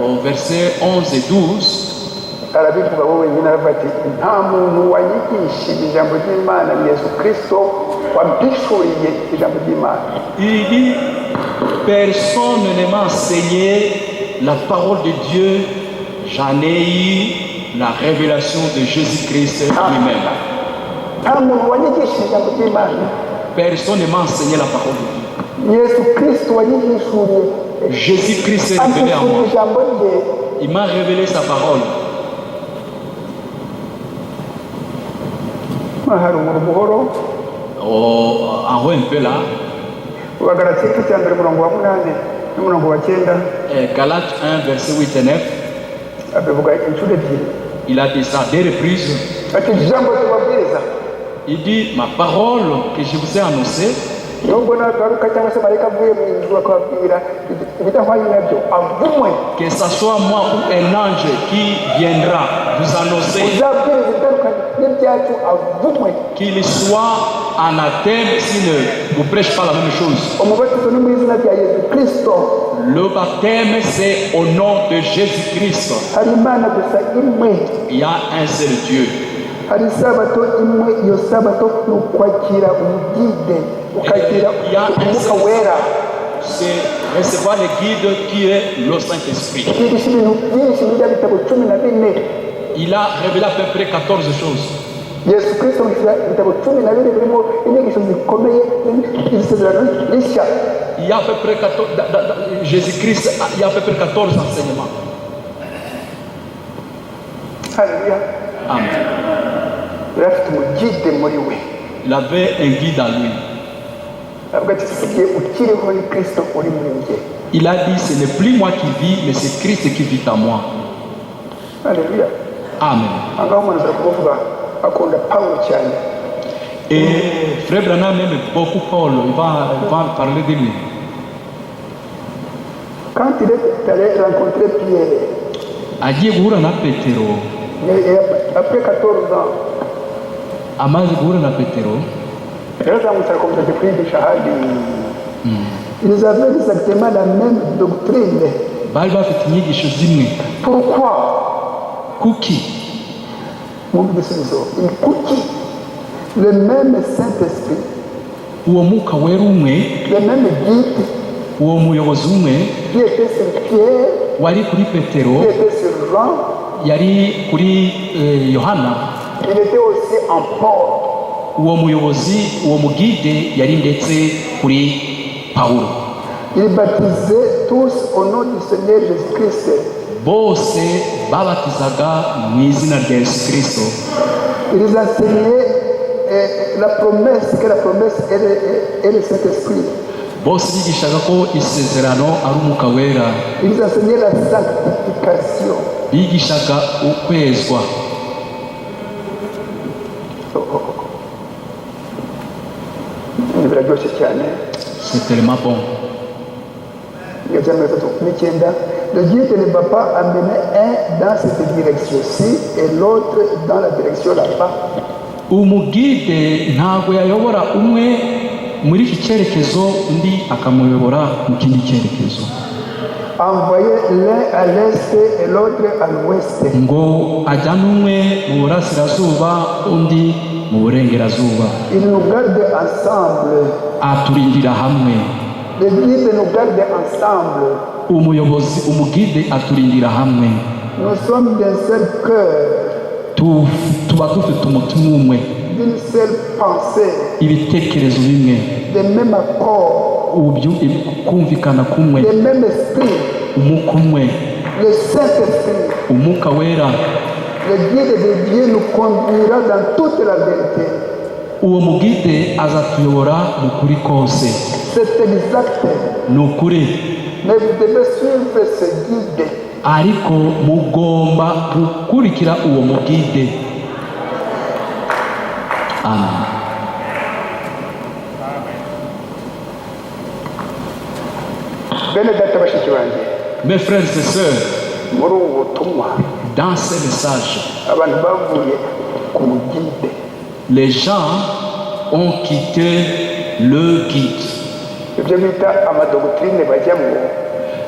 au verset 11 et 12, arabivuga wowe nyine aravuga ati nta muntu wanyigishije ijambo ry'Imana ni Yesu Kristo wampishuriye ijambo ry'Imana. il dit, personne ne m'a enseigné la parole de Dieu, j'en ai eu la révélation de Jésus-Christ lui-même. nta muntu wanyigishije ijambo ry'Imana, Personne ne m'a enseigné la parole de Dieu. Yesu Kristo wanyigishuriye Jésus-Christ est révélé à ampishuriye moi. ijambo rye. Il m'a révélé sa parole. haruguru buhoro En haut un peu là, mu Bagalatiya igice cya mbere umurongo wa 8 n'umurongo wa 9 Galates 1, verset 8 et 9, abivuga inshuro ebyiri il a dit ça à 2 reprises. ati ijambo tubabwiriza Il dit, ma parole que je vous ai annoncée, nubwo nagaruka cyangwa se marayika avuye mu ijuru akababwira ibidahwanye nabyo avumwe. que ce soit moi ou un ange qui viendra vous annoncer, uzabwiriza ibitandukanye n'ibyacu avumwe. qu'il soit anathème s'il ne vous prêche pas la même chose. umubatizo ni mu izina rya Yesu Kristo. Le baptême, c'est au nom de Jésus-Christ. hari Imana gusa imwe Il y a un seul Dieu. hari isabato imwe, iyo sabato ni ukwakira umugide, ukakira umwuka wera. C'est recevoir le guide qui est le Saint-Esprit. Yigisha ibintu byinshi muri bya bitabo 14. Il a révélé à peu près 14 choses. Yesu Kristo mu bitabo 14 birimo inyigisho zikomeye z'isezerano rishya. Il y a à peu près 14, Jésus-Christ, il y a à peu près 14 enseignements. Alléluia. Amen. Il avait un guide à lui. Il a dit, ce n'est plus moi qui vis, mais c'est Christ qui vit en moi. Alléluia. Amen. Et Frère Branham aime beaucoup Paul, il va parler de lui. Quand il est allé rencontrer Pierre, après 14 ans, ils avaient exactement la même doctrine. Pourquoi? Le même Saint-Esprit, le même guide qui était sur Pierre, qui était sur Jean, il était aussi en Paul. Ils baptisaient tous au nom du Seigneur Jésus-Christ. Ils enseignaient la promesse, que la promesse est le Saint-Esprit. Ils enseignaient la sanctification. C'est tellement bon. Le guide ne va pas amener un dans cette direction-ci et l'autre dans la direction là-bas. Umugide ntabwo yayobora umwe muri iki cyerekezo undi akamuyobora mu kindi cyerekezo. Envoyer l'un à l'est et l'autre à l'ouest. Ngo ajyane umwe mu burasirazuba undi mu burengerazuba. Il nous garde ensemble. Aturindira hamwe. Le guide nous garde ensemble. Umuyobozi umugide aturindira hamwe. Nous sommes d'un seul cœur. Tuba dufite umutima umwe. D'une seule pensée. Ibitekerezo bimwe. De même accord. Kumvikana kumwe. Le même esprit. Umwuka umwe. Le Saint-Esprit. Umwuka wera. Le guide de Dieu nous conduira dans toute la vérité. Uwo mugide azatuyobora mu kuri kose. C'est exact. Nukuri. Mais vous devez suivre ce guide. Ariko mugomba gukurikira uwo mugide. Amen. Mes frères et sœurs, dans ce message, les gens ont quitté le guide.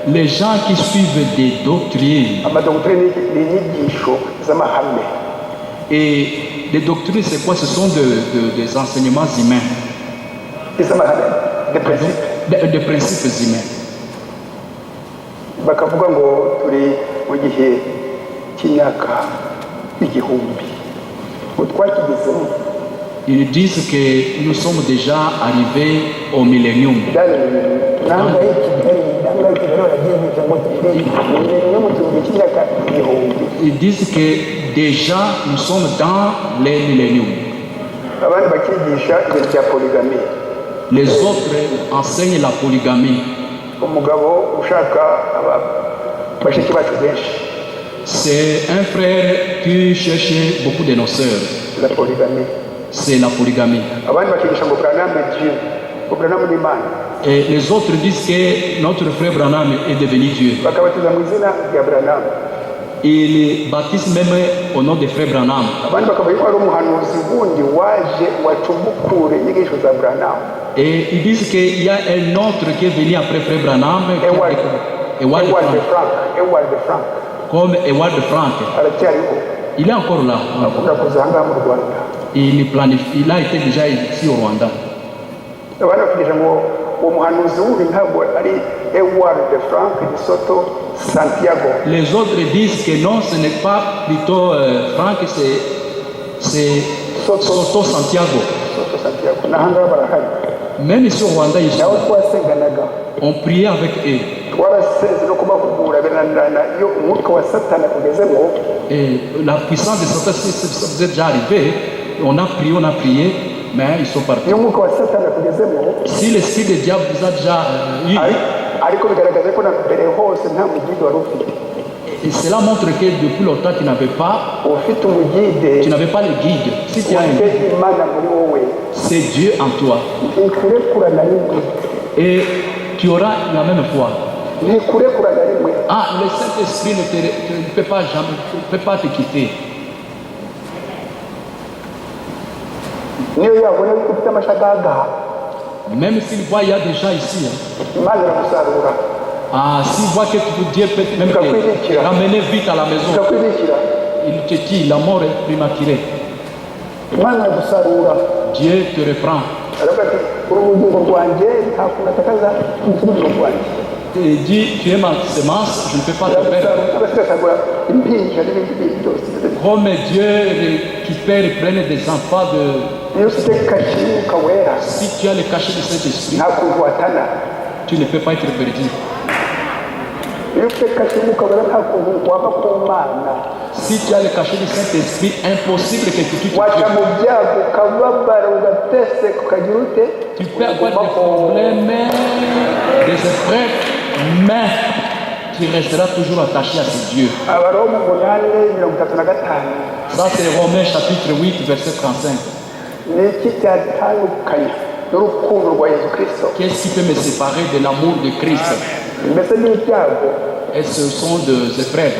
Les gens qui suivent des doctrines. Et les doctrines, c'est quoi? Ce sont des enseignements humains. Des principes humains. Ils disent que nous sommes déjà arrivés au millénium. Ils disent que déjà nous sommes dans les milléniums. Les autres enseignent la polygamie. C'est un frère qui cherchait beaucoup de nos sœurs. La polygamie. C'est la polygamie. Et les autres disent que notre frère Branham est devenu Dieu. Ils baptisent même au nom de frère Branham. Et ils disent qu'il y a un autre qui est venu après frère Branham, Ewald Frank. Comme Ewald Frank. Il est encore là. akunda kuza aha ngaha mu Rwanda. Il planifie, il a été déjà ici au Rwanda. Abana kugira ngo uwo muhanuzi wundi ntabwo ari Edward de Frank de Soto Santiago. Les autres disent que non, ce n'est pas plutôt Franck, c'est Soto Santiago. Soto Santiago n'aha ngaha barahari. Même ici au Rwanda, ils nabo sont. twasenganaga On priait avec eux. twarasenze no kubahugura birananirana iyo umwuka wa Satani akugezemo. Et la puissance de Satan, si ça vous est déjà arrivé, on a prié, mais ils sont partis. iyo umwuka wa Satani akugezemo Si l'esprit de diable vous a déjà eu, ariko bigaragaza ko na mbere hose nta mugide wari ufite. et cela montre que depuis longtemps tu n'avais pas le guide. Si tu as un guide, c'est Dieu en toi. Et tu auras la même foi. Ah, le Saint-Esprit ne peut pas jamais, ne peut pas te quitter. Même s'il voit, il y a déjà ici. Ah, s'il voit que Dieu peut même te ramener vite à la maison, il te dit, la mort est prématurée. Dieu te reprend. Il dit, tu es ma semence, je ne peux pas te perdre. Comme Dieu récupère et prenne des enfants de... Si tu as le cachet de cet esprit, tu ne peux pas être perdu. Si tu as le cachet du Saint-Esprit, impossible que tu te tues. Tu peux avoir des problèmes, des épreuves, mais tu resteras toujours attaché à ce Dieu. Ça c'est Romains chapitre 8, verset 35. Qu'est-ce qui peut me séparer de l'amour de Christ? Et ce sont des épreuves,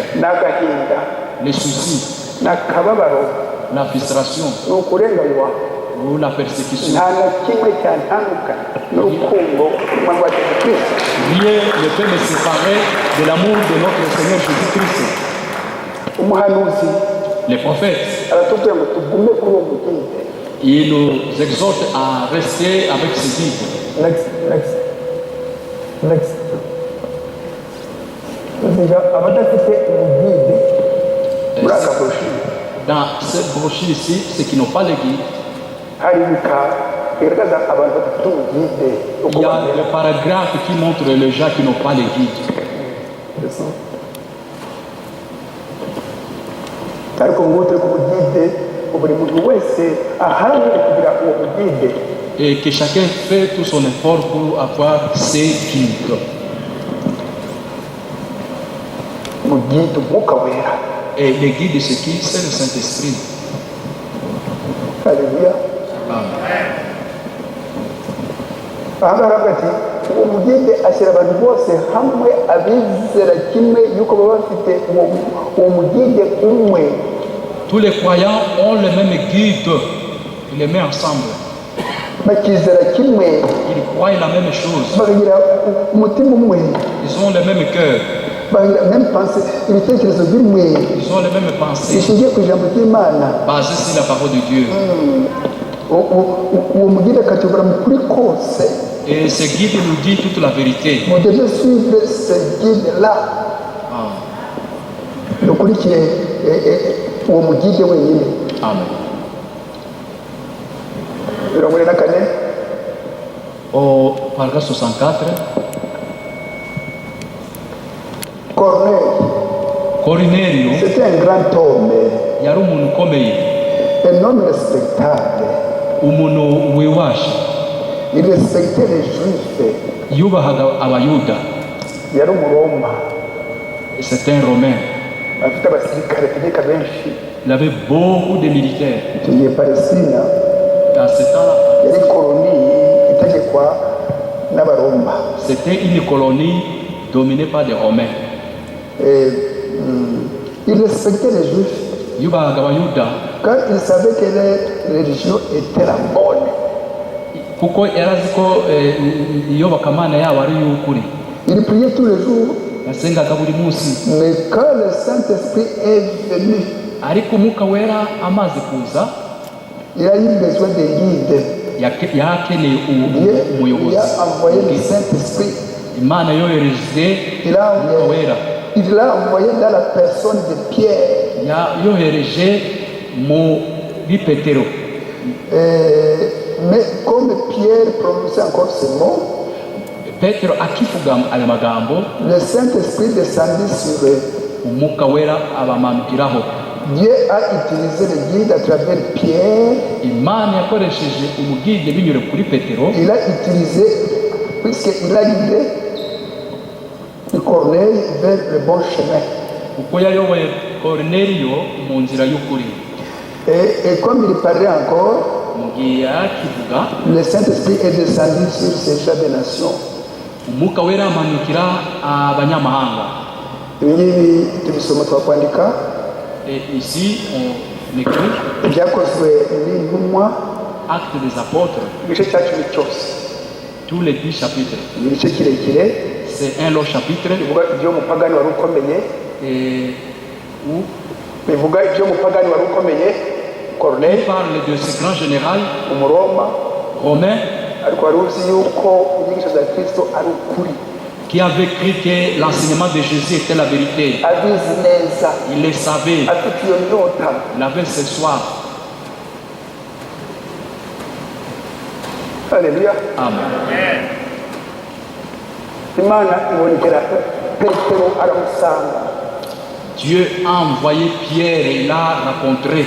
les soucis, la frustration ou la persécution. Rien ne peut me séparer de l'amour de notre Seigneur Jésus-Christ. Les prophètes, ils nous exhortent à rester avec ce guide. Dans cette brochure ici, ceux qui n'ont pas le guide, il y a le paragraphe qui montre les gens qui n'ont pas le guide. Et que chacun fait tout son effort pour avoir ses guides. Et le guide de ce qui, c'est le Saint-Esprit. Alléluia. Tous les croyants ont le même guide. Ils les mettent ensemble. Ils croient la même chose. Ils ont le même cœur. Ils ont les mêmes pensées basées sur la parole de Dieu. Et ce guide nous dit toute la vérité. Vous devez suivre ce guide-là. Amen. Au paragraphe 64. Cornélio, c'était un grand homme, yari umuntu ukomeye, un homme respectable. Umuntu wibasha. Il respectait les Juifs. Yubahaga abayuda. Yari umuroma. C'était un Romain. Afite abasirikare tegeka benshi. Il avait beaucoup de militaires. Tugiye Palestina. Dans ce temps-là, yari colonie itegekwa n'abaroma. C'était une colonie dominée par des Romains. Il respectait les Juifs. Car il savait que les religions étaient la bonne. Il priait tous les jours. Mais quand le Saint-Esprit est venu, ariko umwuka wera amaze kuza il a eu besoin de guide. yakeneye Il umuyobozi. a envoyé le Saint-Esprit. Imana yohereje Il a umwuka envoyé, wera, il l'a envoyé dans la personne de Pierre. yohereje muri Petero. Mais comme Pierre prononçait encore ces mots, Petero akivuga ayo magambo, le Saint-Esprit descendit sur eux. umwuka wera abamanukiraho. Dieu a utilisé le guide à travers Pierre. Imana yakoresheje umugide binyure kuri Petero. Il a utilisé, puisqu'il a guidé Corneille vers le bon chemin. Kuko yayoboye Korneliyo mu nzira y'ukuri. Et comme il parlait encore, Mu gihe yakivuga, le Saint-Esprit est descendu sur ces gens des nations. umwuka wera amanukira abanyamahanga. Ibi ngibi tubisoma twakwandika. Et ici on écrit ibyakozwe n'intumwa Actes des apôtres, igice cya cumi cyose tous les 10 chapitres. ni igice kirekire C'est un long chapitre bivuga iby'umupagani wari ukomeye, et où bivuga iby'umupagani wari ukomeye il Corneille parle de ce grand général umuroma, romain ariko wari uzi yuko inyigisho za Kristo ari ukuri, qui avait cru que l'enseignement de Jésus était la vérité. abizi neza, Il le savait, afite iyo nyota. il avait ce soir. Haleluya. Amen. Imana ibonekera Petero aramusanga. Dieu a envoyé Pierre et l'a rencontré.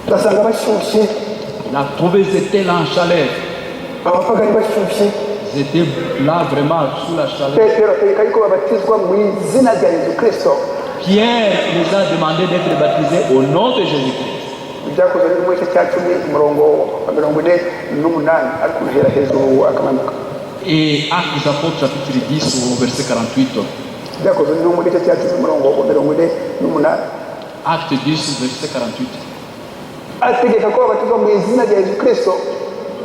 Basanga bashyushye, Il a trouvé, ils étaient là en chaleur. abapagani bashyushye. Ils étaient là vraiment sous la chaleur. Petero ategeka yuko babatizwa mu izina rya Yesu Kristo. Pierre les a demandé d'être baptisés au nom de Jésus-Christ. Ibyakozwe mu gice cya cumi umurongo wa 48 ariko guhera hejuru akamanuka. Et Actes des apôtres chapitre 10 au verset 48. Ibyakozwe mu gice cya cumi umurongo wa 48 Acte 10 verset 48. ategeka ko babatizwa mu izina rya Yesu Kristo.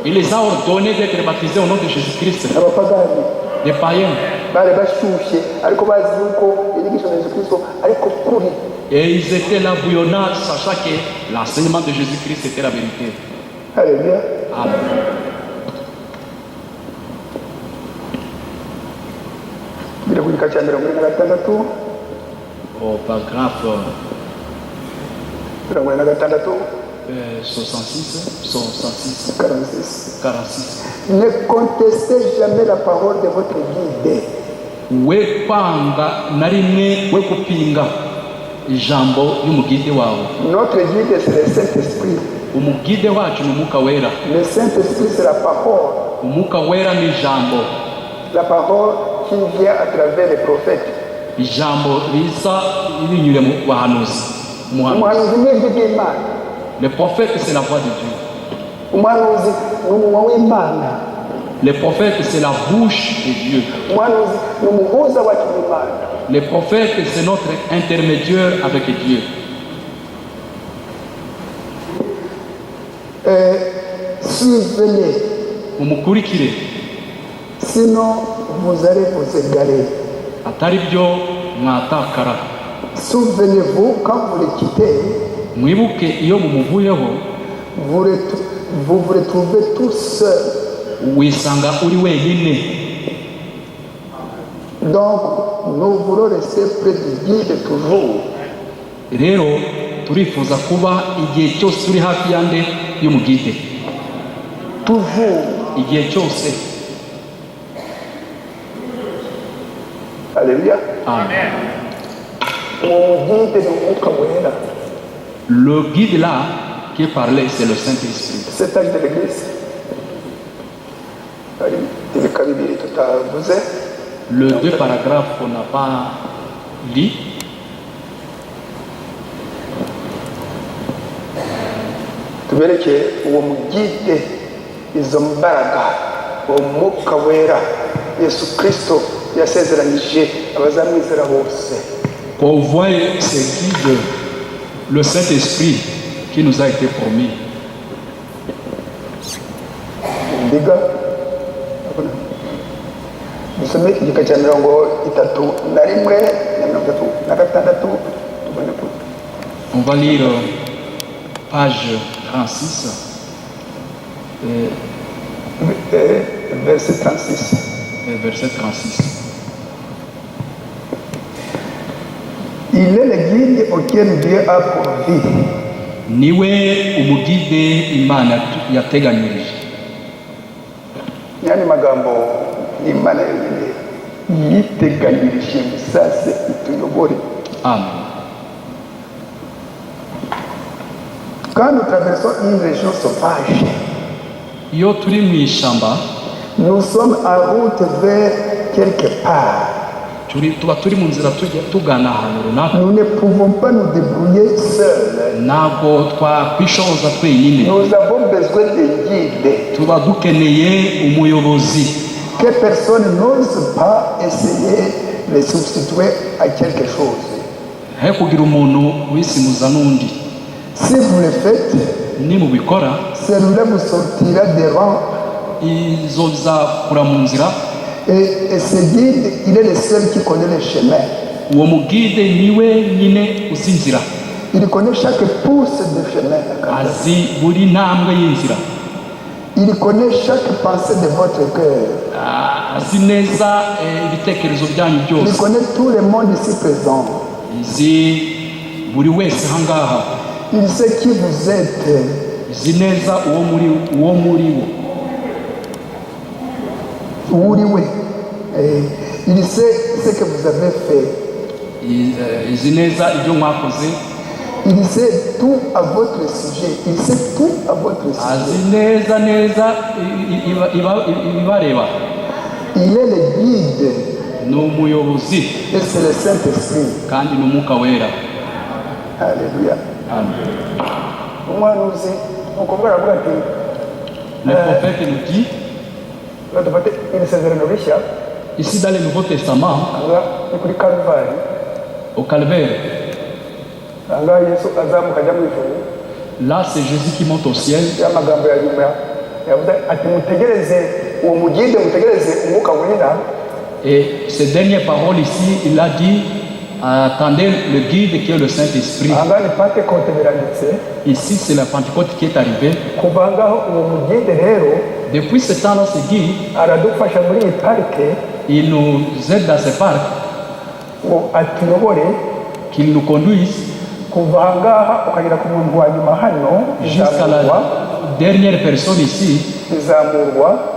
Il les a ordonnés d'être baptisés au nom de Jésus-Christ. Abapagani Des païens. bari bashyushye ariko bazi yuko inyigisho za Yesu Kristo ariko kuri. Et ils étaient là bouillonnants, sachant que l'enseignement de Jésus-Christ était la vérité. Haleluya. Amen. Biri ku gika cya 46 Au paragraphe 66, 46. 46. Ne contestez jamais la parole de votre guide. We kwanga na rimwe, we kupinga ijambo y'umugide wawe. Notre guide c'est le Saint-Esprit. Umugide wacu ni umwuka wera. Le Saint-Esprit c'est la parole. Umwuka wera ni ijambo. La parole qui vient à travers les prophètes. Ijambo riza rinyure mu bahanuzi. Umuhanuzi ni ijwi ry'Imana. Le prophète, c'est la voix de Dieu. Umuhanuzi ni umunwa w'Imana. Le prophète, c'est la bouche de Dieu. Umuhanuzi ni umuhuza wacu n'Imana. Le prophète, c'est notre intermédiaire avec Dieu. Suivez-les. Mumukurikire. Sinon vous allez vous égarer. Atari byo mwatakara. Souvenez-vous quand vous les quittez. Mwibuke iyo mumuvuyeho, vous vous retrouvez tous seuls. wisanga uri wenyine. Donc nous voulons rester près du guide toujours. Rero turifuza kuba igihe cyose turi hafi yande y'umugide. Toujours. Igihe cyose. Alléluia. Amen. Mon guide ni umwuka wera. Le guide là qui est parlé, c'est le Saint-Esprit. Cet acte de l'église. Hari ibika bibiri tutavuze. Le deux paragraphes qu'on n'a pas lu. Tubereke uwo mugide, izo mbaraga, uwo mwuka wera Yesu Kristo yasezeranyije abazamwizera bose. Pour voir ce guide, le Saint-Esprit qui nous a été promis. Ndiga dusome igika cya 31 na 36 tubone On va lire page 36. Verset 36. Verset 36. Il est le guide auquel Dieu a pourvu. Niwe umugide Imana yateganyirije. Yani magambo Imana yonyine yiteganyirije musase ituyobore. Amen. Quand nous traversons une région sauvage, Iyo turi mu ishamba, nous sommes en route vers quelque part. tuba turi mu nzira tugana ahantu runaka. Nous ne pouvons pas nous débrouiller seuls. Ntabwo twakwishoboza twenyine. Nous avons besoin de guides. Tuba dukeneye umuyobozi. Que personne n'ose pas essayer de substituer à quelque chose. He kugira umuntu wisimuza n'undi. Si vous le faites, Ni mubikora, celui-là vous sortira des rangs. izo bizakura mu nzira. Et ce guide, il est le seul qui connaît le chemin. Uwo mugide niwe nyine uzi inzira. Il connaît chaque pouce du chemin. Azi buri ntambwe y'inzira. Il connaît chaque pensée de votre cœur. Azi neza ibitekerezo byanyu Il byose. connaît tout le monde ici présent. Izi buri wese ahangaha. Il sait qui vous êtes. Izi neza uwo muri wo. Oui, oui. Il sait ce que vous avez fait. Izi neza ibyo mwakoze. Il sait tout à votre sujet. Il sait tout à votre sujet. Azi neza ibareba. Il est le guide. Ni umuyobozi Et c'est le Saint-Esprit. kandi ni umwuka wera. Alléluia. Amen. Umuhanuzi umukobwa aravuga ati Le prophète nous dit, dufate iri sezerano rishya ici dans le Nouveau Testament, aha ni kuri Karuvali, au Calvaire, aha Yesu azamuka ajya mu ijuru. là c'est Jésus qui monte au ciel. Ya magambo ya nyuma yavuze ati mutegereze uwo mugide, mutegereze umwuka wera. Et ces dernières paroles ici, il a dit, attendez le guide qui est le Saint-Esprit. Aha ni Pentecote biranditse. Ici c'est la Pentecôte qui est arrivée. Kuva ngaho uwo mugide rero Depuis ce temps-là, ce guide, aradufasha muri iyi parike il nous aide dans ce parc, ngo atuyobore qu'il nous conduise kuva aha ngaha ukagera ku muntu wa nyuma hano. jusqu'à la dernière personne ici, izamurwa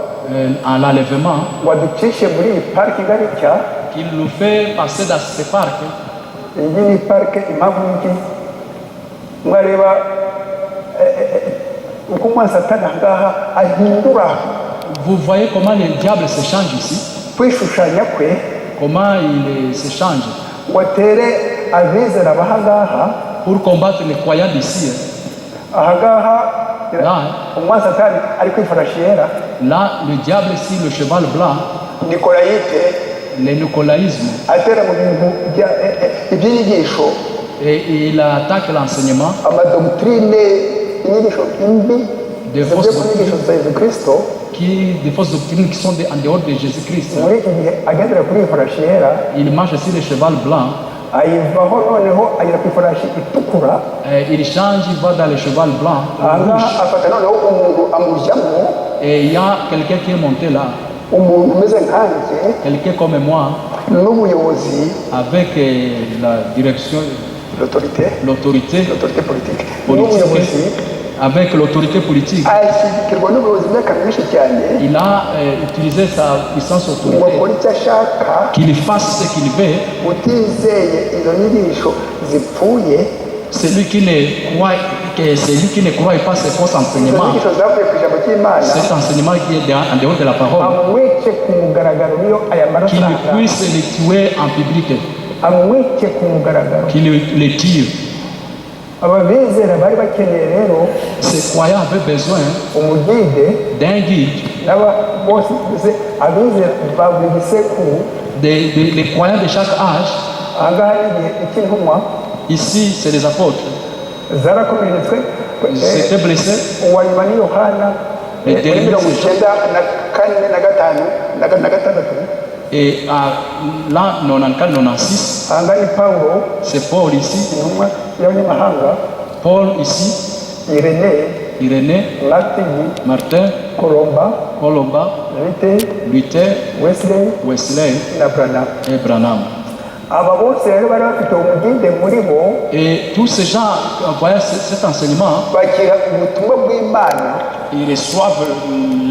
en l'enlèvement, waducishe muri iyi parike ingana itya. qu'il nous fait passer dans ce parc. Iyi ni parike impamvu y'iki mwareba uko umwana satani aha ngaha ahindura Vous voyez comment le diable se change ici, kwishushanya kwe comment il se change ngo atere abizera baha ngaha. pour combattre les croyants d'ici. Aha ngaha umwana satani ari ku ifarashi yera. Là, le diable ici, le cheval blanc, Nikolayite le nicolaïsme, atera mu bintu iby'inyigisho, et il attaque l'enseignement amadoktrine, inyigisho mbi zivuye ku nyigisho za Yesu Kristo. des fausses doctrines qui sont en dehors de Jésus-Christ. Muri iki gihe agendera kuri ifarashi yera, Il marche sur le cheval blanc, ayivaho noneho agera ku ifarashi itukura. il change, il va dans le cheval blanc, Aha ngaha afata noneho umuntu amujyamo, et il y a quelqu'un qui est monté là, umuntu umeze nkanjye quelqu'un comme moi, n'ubuyobozi, avec la direction, l'autorité politique, n'ubuyobozi avec l'autorité politique. ashyigikirwa n'ubuyobozi imyaka myinshi cyane Il a utilisé sa puissance ngo autorité, akore icyo ashaka, qu'il fasse ce qu'il veut. utizeye izo nyigisho zipfuye. Celui qui ne croit pas ces fausses Izo enseignements, nyigisho zavuye ku ijambo ry'Imana, cet enseignement qui est en dehors de la parole, amwice ku mugaragaro niyo aya maraso qu'il aranga. puisse les tuer en public, Amwice ku mugaragaro. qu'il les tire. Ababizera bari bakeneye rero Ces croyants avaient besoin umugide d'un guide, n'aba bose abizera ba buri gisekuru. des croyants de chaque âge. Aha ngaha n'igihe cy'intumwa Ici, c'est les apôtres. zarakomeretswe. Ils étaient blessés. Uwa nyuma ni Yohana muri 1995 na 5 na 6. Et à l'an 94-96, aha ngaha ni Pawulo c'est Paul ici, intumwa y'abanyamahanga, Paul ici, Irénée, Martin, Colomba, Luther, Wesley et Branham. aba bose rero bari bafite umuginde muri bo, Et tous ces gens voyant cet enseignement, bakira ubutumwa bw'Imana, ils reçoivent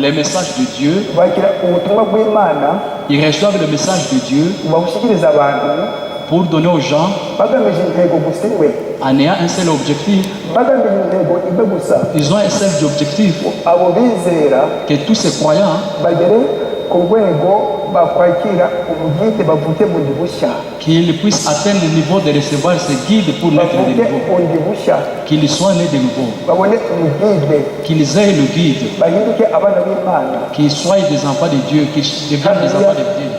les messages de Dieu, bakira ubutumwa bw'Imana ils reçoivent le message de Dieu babushyikiriza abantu pour donner aux gens bagamije intego gusa imwe, en ayant un seul objectif. bagamije intego imwe gusa. Ils ont un seul objectif, Abo bizera que tous ces croyants, bagere ku rwego bakwakira umuginde bavuke bundi bushya, qu'ils puissent atteindre le niveau de recevoir ce guide pour naître de bavuke nouveau, bundi bushya, qu'ils soient nés de nouveau, babone umuginde, qu'ils aient le guide, bahinduke abana b'Imana. qu'ils soient des enfants de Dieu, qu'ils deviennent des enfants de Dieu.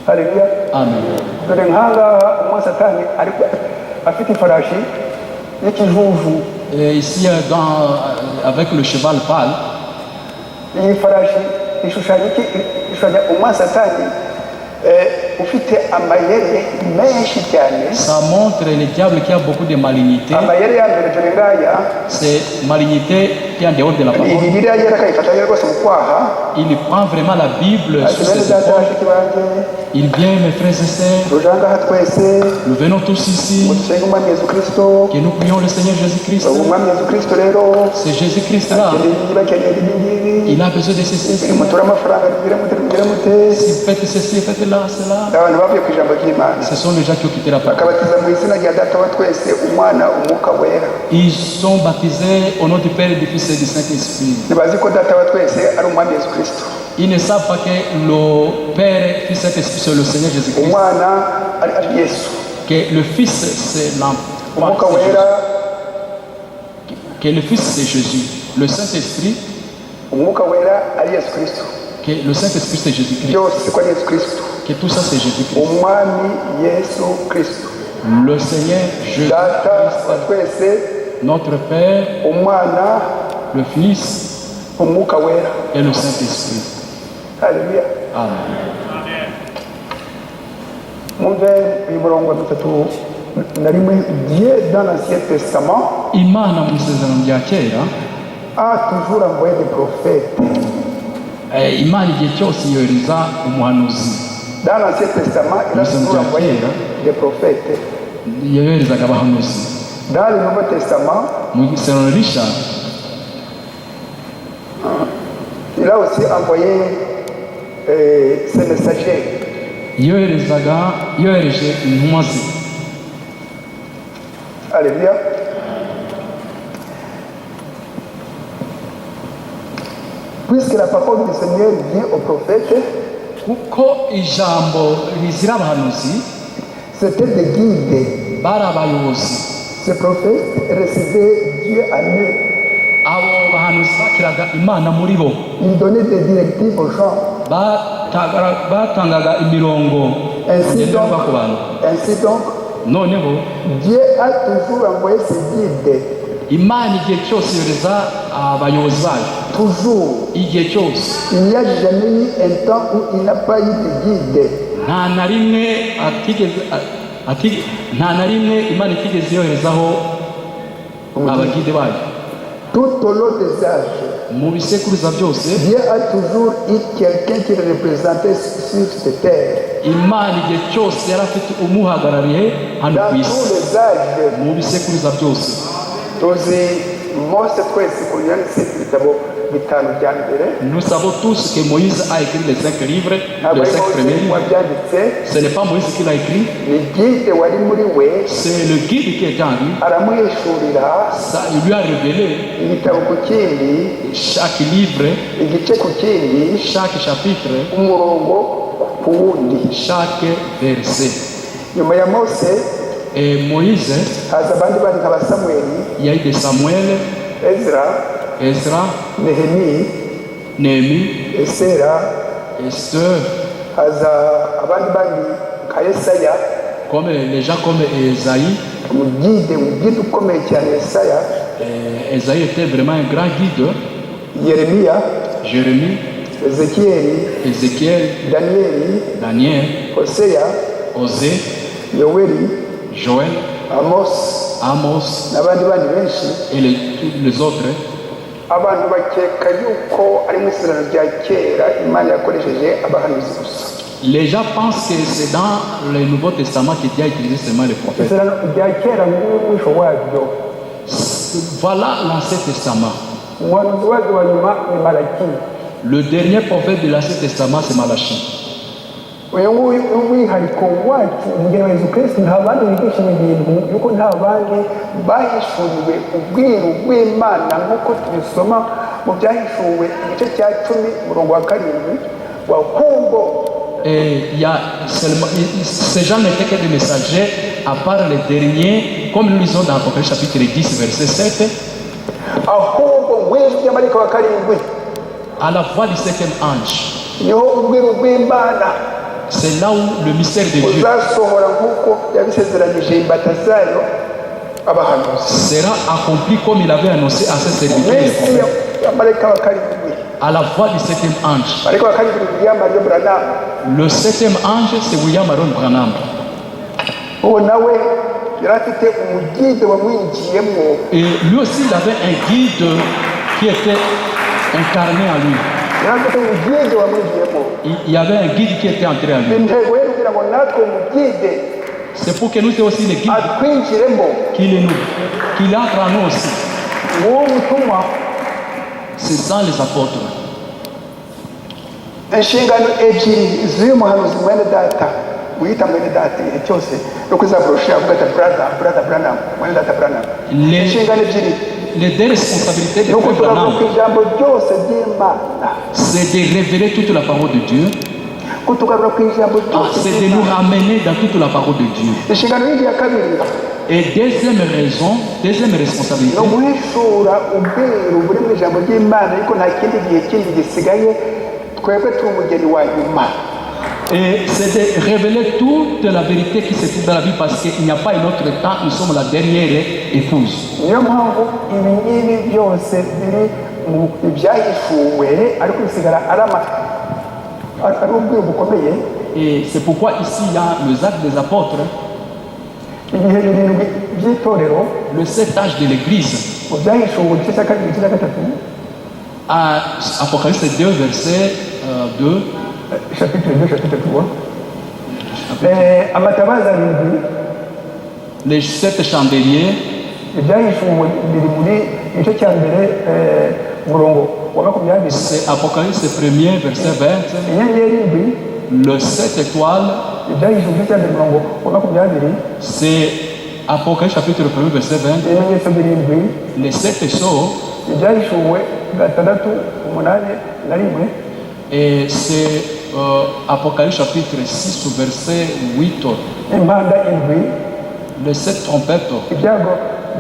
Haleluya. Amen. Dore nk'ahangaha umwa Satani ariko afite ifarashi y'ikijuju. Et ici, avec le cheval pâle, Iyi farashi ishushanya umwa Satani ufite amayeri menshi cyane. ça montre le diable qui a beaucoup de malignité. Amayeri ya mbere dore ngaya, C'est malignité qui est en dehors de la parole. Bibiliya yera akayifatanya rwose mu kwaha. Il prend vraiment la Bible sur ses épaules. Il vient, mes frères et sœurs, tuje ahangaha twese nous venons tous ici, ngo dusenge umwami Yesu Kristo. que nous prions le Seigneur Jésus-Christ. Umwami Yesu Kristo rero C'est Jésus-Christ-là. bakeneye ibi ngibi, Il a besoin de ceci. mutura amafaranga tugire mute. Si faites ceci, faites là, cela. Abantu bavuye ku ijambo ry'Imana Ce sont les gens qui ont quitté la parole. bakabatiza mu izina rya Data wa twese, Umwana, Umwuka wera. Ils sont baptisés au nom du Père, du Fils et du Saint-Esprit. Ntibazi ko Data wa twese ari Umwami Yesu Kristo. Ils ne savent pas que le Père, Fils et Saint-Esprit, c'est le Seigneur Jésus-Christ. Umwana ari Yesu, Que le Fils, c'est Umwuka wera, que le Fils, c'est Jésus. Le Saint-Esprit, Umwuka wera ari Yesu Kristo. que le Saint-Esprit, c'est Jésus-Christ. Byose ko ari Yesu Kristo. Que tout ça, c'est Jésus-Christ. Umwami Yesu Kristo, Le Seigneur Data wa Jésus-Christ, twese, notre Père, Umwana, le Fils Umwuka wera. et le Saint-Esprit. Haleluya. Amen. Mwumve uyu murongo wa 31 Dieu dans l'Ancien Testament Imana mu isezerano rya kera, a toujours envoyé des prophètes. Imana igihe cyose yohereza umuhanuzi. Dans l'Ancien Testament, il a toujours envoyé des prophètes. Yoherezaga abahanuzi. Dans le Nouveau Testament, Mu isezerano rishya, il a aussi envoyé ses messagers. yohereje intumwa ze. Alléluia. Puisque la parole du Seigneur vient aux prophètes, Kuko ijambo rizira abahanuzi, c'était des guides. bari abayobozi. Ces prophètes recevaient Dieu à eux. Abo bahanuzi bakiraga Imana muri bo. Ils donnaient des directives aux gens. Batangaga imirongo ngenderwa ku bantu. Ainsi donc, Noneho Dieu a toujours envoyé ses guides. Imana igihe cyose yohereza abayobozi bayo. Toujours. Igihe cyose. Il n'y a jamais eu un temps où il n'a pas eu de guide. nta na rimwe Imana itigeze yoherezaho abagide bayo. Tout au long des âges, Mu bisekuruza byose, Dieu a toujours eu quelqu'un qui le représentait sur cette terre. Imana igihe cyose yari afite umuhagarariye hano Dans ku tous isi. les âges, Mu bisekuruza byose. tuzi Mose twese ku yanditse ibitabo bitanu bya mbere. Nous savons tous que Moïse a écrit les 5 livres, Ntabwo les ari 5 Mose premiers livres. wabyanditse, Ce n'est pas Moïse qui l'a écrit, ni guide wari muri we, c'est le guide qui est en lui. aramuhishurira Ça, il lui a révélé igitabo ku kindi, chaque livre, igice ku kindi, chaque chapitre, umurongo ku wundi. chaque verset. Nyuma ya Mose Et Moïse, haza abandi bandi nka ba Samweli, il y a eu de Samuel, Ezra, Nehemi, Néhémie, Esera, Esther, haza abandi bandi nka Yesaya, comme les gens comme Esaïe. umugide ukomeye cyane Yesaya, Esaïe était vraiment un grand guide. Yeremiya, Jérémie, Ézéchiel, Daniel, Hoseya, Osée, Yoweri, Joël, Amos Amos n'abandi benshi et tous les autres. abantu bakeka yuko ari mu isezerano rya kera Imana yakoresheje abahanuzi gusa. Les gens pensent que c'est dans le Nouveau Testament que Dieu a utilisé seulement les prophètes. Isezerano rya kera n'umwisho waryo. Voilà l'Ancien Testament. Umuhanuzi waryo wa nyuma ni Malaki. Le dernier prophète de l'Ancien Testament, c'est Malachie. uyu nguyu umwihariko wacu umugeni wa Yesu Kristo nta bandi bigisha ibintu yuko nta bandi bahishuriwe ubwiru bw'Imana nk'uko tubisoma mu byahishuwe igice cya 10:7 wahubwo. Et il y a seulement, ces gens n'étaient que des messagers, à part les derniers, comme nous lisons dans Apocalypse chapitre 10, verset 7. Ahubwo w'ijwi ry'amarayika wa karindwi, à la voix du 7e ange, niho ubwiru bw'Imana c'est là où le mystère de Dieu uzasohora nk'uko yabisezeranyije imbata zayo abahanuzi, sera accompli comme il avait annoncé à ses serviteurs les prophètes. Amarayika wa karindwi, à la voix du 7e ange. amarayika wa karindwi William Marion Branham. Le 7e ange, c'est William Marion Branham. uwo nawe yari afite umugide wamwinjiyemo. Et lui aussi, il avait un guide qui était incarné en lui. yari afite umugide wamwinjiyemo. Il y avait un guide qui était entré en lui. intego ye kugira ngo natwe umugide C'est pour que nous ayons aussi les guides atwinjiremo. qu'il entre en nous aussi. uwo butumwa C'est dans les apôtres. inshingano ebyiri z'uyu muhanuzi mwene data wiyita mwene data igihe cyose no kuzaboroshya avuga ati brother Branham, mwene data Branham. inshingano ebyiri Les deux responsabilités de ni Frère ukuvuga Branham, ku ijambo ryose ry'Imana, c'est de révéler toute la parole de Dieu. kutugarura ku ijambo ryose C'est de nous ramener dans toute la parole de Dieu. inshingano yindi ya kabiri Et deuxième raison, deuxième responsabilité, ni uguhishura ubwiru buri mu ijambo ry'Imana, ariko nta kindi gihe kindi gisigaye, twebwe turi umugeni wa nyuma. et c'est de révéler toute la vérité qui se trouve dans la Bible, parce qu'il n'y a pas un autre temps, nous sommes la dernière épouse. niyo mpamvu ibi ngibi byose biri mu ibyahishuwe ariko bisigara ari ubwiru bukomeye. Et c'est pourquoi ici il y a les actes des apôtres, ibihe birindwi by'itorero le 7 âge de l'église, mu byahishuwe igice cya kabiri igice cya gatatu à Apocalypse 2, verset 2, chapitre 2 chapitre 3, amatabaza arindwi les 7 chandeliers, ibyahishuwe biri muri igice cya mbere umurongo wa 20. c'est Apocalypse 1er, verset 20, inyenyeri indwi, le 7 étoiles, ibyahishuwe igice cya mbere umurongo wa 20. c'est Apocalypse chapitre 1er, verset 20, ibimenyetso birindwi, les 7 sceaux, ibyahishuwe 6:8. et c'est Apocalypse chapitre 6, verset 8, impanda indwi, les 7 trompettes, ibyago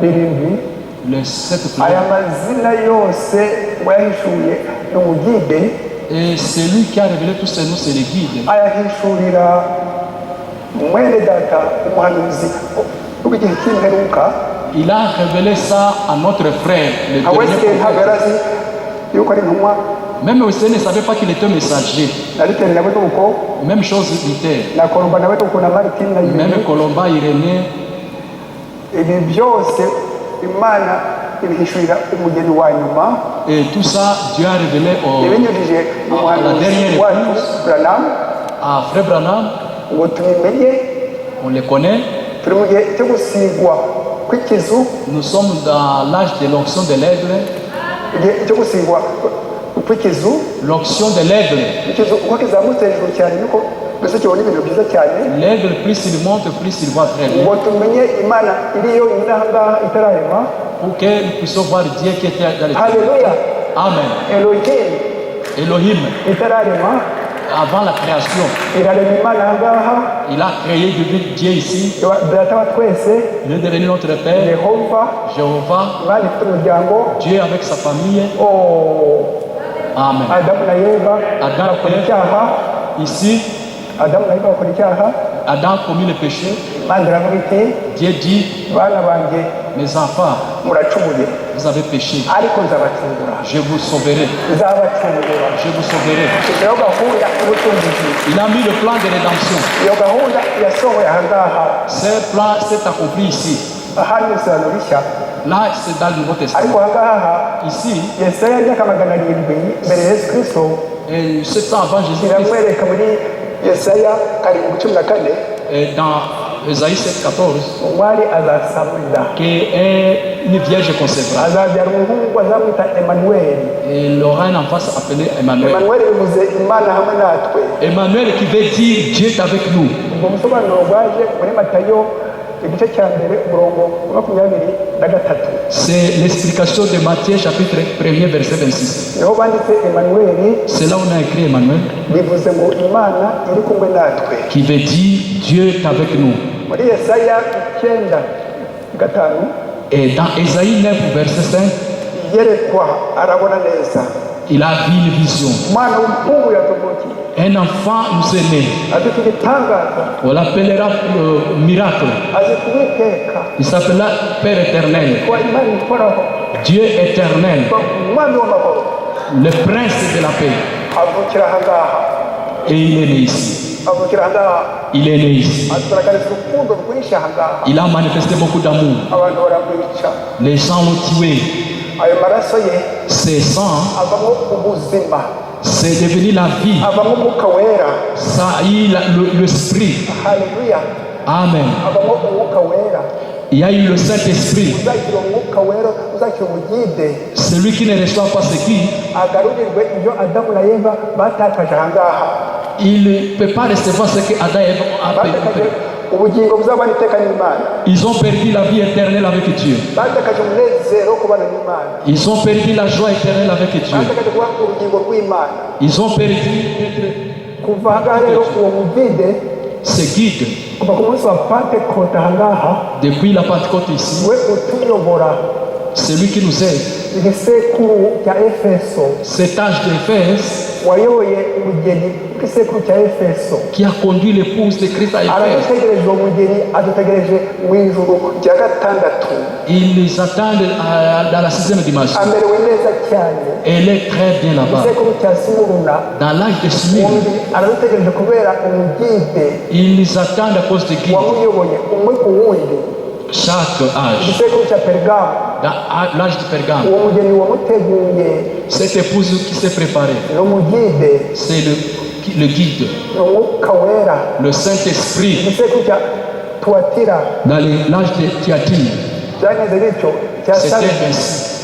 birindwi. les 7 aya fleurs. mazina yose wayahishuye ni umugide, Et celui qui a révélé tous ces noms, c'est le guide. ayahishurira mwene data umuhanuzi w'igihe cy'imperuka. Il a révélé ça à notre frère, le awese dernier ntabwo prophète. yari azi yuko ari intumwa. Même aussi ne savait pas qu'il était messager. na Luther nawe ni uko, Même chose Luther. na Colomba nawe ni uko, na Martin na Même Irene. Colomba, Irénée. ibi byose Imana ibihishurira umugeni wa nyuma, Et tout ça, Dieu a révélé ibinyujije mu à la dernière muhanuzi wacu épouse, Branham à Frère Branham. ngo tubimenye. On les connaît. turi mu gihe cyo gusigwa kw'ikizu, Nous sommes dans l'âge de l'onction de l'aigle. igihe cyo gusigwa kw'ikizu. L'onction de l'aigle. ikizu uko kizamutse hejuru cyane niko mbese kibona ibintu byiza cyane, L'aigle, plus il monte, plus il voit très bien. ngo tumenye Imana iri yonyine aha ngaha itararema. Pour que nous puissions voir Dieu qui était dans les ténèbres. Haleluya. Amen. Elohim Elohim, itararema avant la création, irarema Imana aha ngaha. il a créé Dieu ici. data wa twese, Il est devenu notre Père, Yehova, Jéhovah, Imana ifite umuryango. Dieu avec sa famille. Amen. Adamu na Eva Adam bakora et icyaha, ici, Adamu na Eva bakora icyaha. Adam a commis le péché. Imana iravuga iti, Dieu dit, bana banjye mes enfants, muracumuye. vous avez péché. ariko nzabacungura Je vous sauverai. nzabacungura Je vous sauverai. iyo gahunda y'ubucunguzi Il a mis le plan de rédemption. iyo gahunda yasohoye aha ngaha Ce plan s'est accompli ici. aha ni isezerano rishya Là, c'est dans le Nouveau ariko Testament. aha ngaha Ici, yesaya y'imyaka 700 mbere ya yesu kirisito et 700 avant Jésus-Christ, iramwereka muri yesaya 7:14 et dans Esaïe 7,14, umwari azasamurira qu'une vierge concevra. azabyara umuhungu azamwita emanuweli Et il aura un enfant appelé Emmanuel. emanuweli bivuze imana hamwe natwe Emmanuel qui veut dire Dieu est avec nous. ubwo busobanuro bwaje muri matayo igice cya mbere umurongo wa 23. C'est l'explication de Matthieu chapitre 1er verset 26. niho banditse emanuweli C'est là où on a écrit Emmanuel bivuze ngo imana iri kumwe natwe qui veut dire Dieu est avec nous. muri yesaya 9:5 Et dans Esaïe 9 verset 5, yerekwa arabona neza il a vu une vision. umwana w'umuhungu yatuvukiye Un enfant nous est né. afite igitangaza On l'appellera miracle. azi kubiteka Il s'appellera Père éternel. kuba imana ikoraho Dieu éternel. umwami w'amahoro Le prince de la paix. avukira aha ngaha Et il est né ici. avukira aha ngaha Il est né ici. atugaragariza urukundo rwinshi aha ngaha Il a manifesté beaucoup d'amour. abantu baramwica Les gens l'ont tué. ayo maraso ye Ses sangs, avamo ubuzima c'est devenu la vie. avamo umwuka wera Ça a eu l'esprit. haleluya Amen. avamo umwuka wera Il y a eu le Saint-Esprit. uzakira umwuka wera uzakira ubugide Celui qui ne reçoit pas ce qui, agarurirwe ibyo adamu na eva batakaje aha ngaha il ne peut pas recevoir ce que Adam et Ève ont batakaje perdu. ubugingo buzabana iteka n'imana Ils ont perdu la vie éternelle avec Dieu. batakaje umunezero wo kubana n'imana Ils ont perdu la joie éternelle avec Dieu. batakaje kuba ubugingo bw'imana Ils ont perdu kuva aha ngaha rero uwo muvide ce guide kuva ku munsi wa pentekote aha ngaha depuis la Pentecôte ici. we utuyobora Celui qui nous aide, igisekuru cya efeso cet âge d'Éphèse wayoboye ubugeni bw'isekuru cya efeso qui a conduit l'épouse de Christ à Éphèse. aradutegereje uwo mugeni adutegereje mu ijuru rya gatandatu Ils les attendent dans la 6e dimension. amerewe neza cyane Elle est très bien là-bas. igisekuru cya simuruna Dans l'âge de Smyrne, undi aradutegereje kubera umugide ils les attendent à cause de guide. wamuyoboye umwe ku wundi Chaque âge. igisekuru cya perigamu Dans l'âge de Pergame, uwo mugeni wamuteguye cette épouse qui s'est préparée, ni umugide c'est le guide, ni umwuka wera le Saint-Esprit. igisekuru cya tuwatira Dans l'âge de Thyatire, byagenze bityo cya c'était ainsi.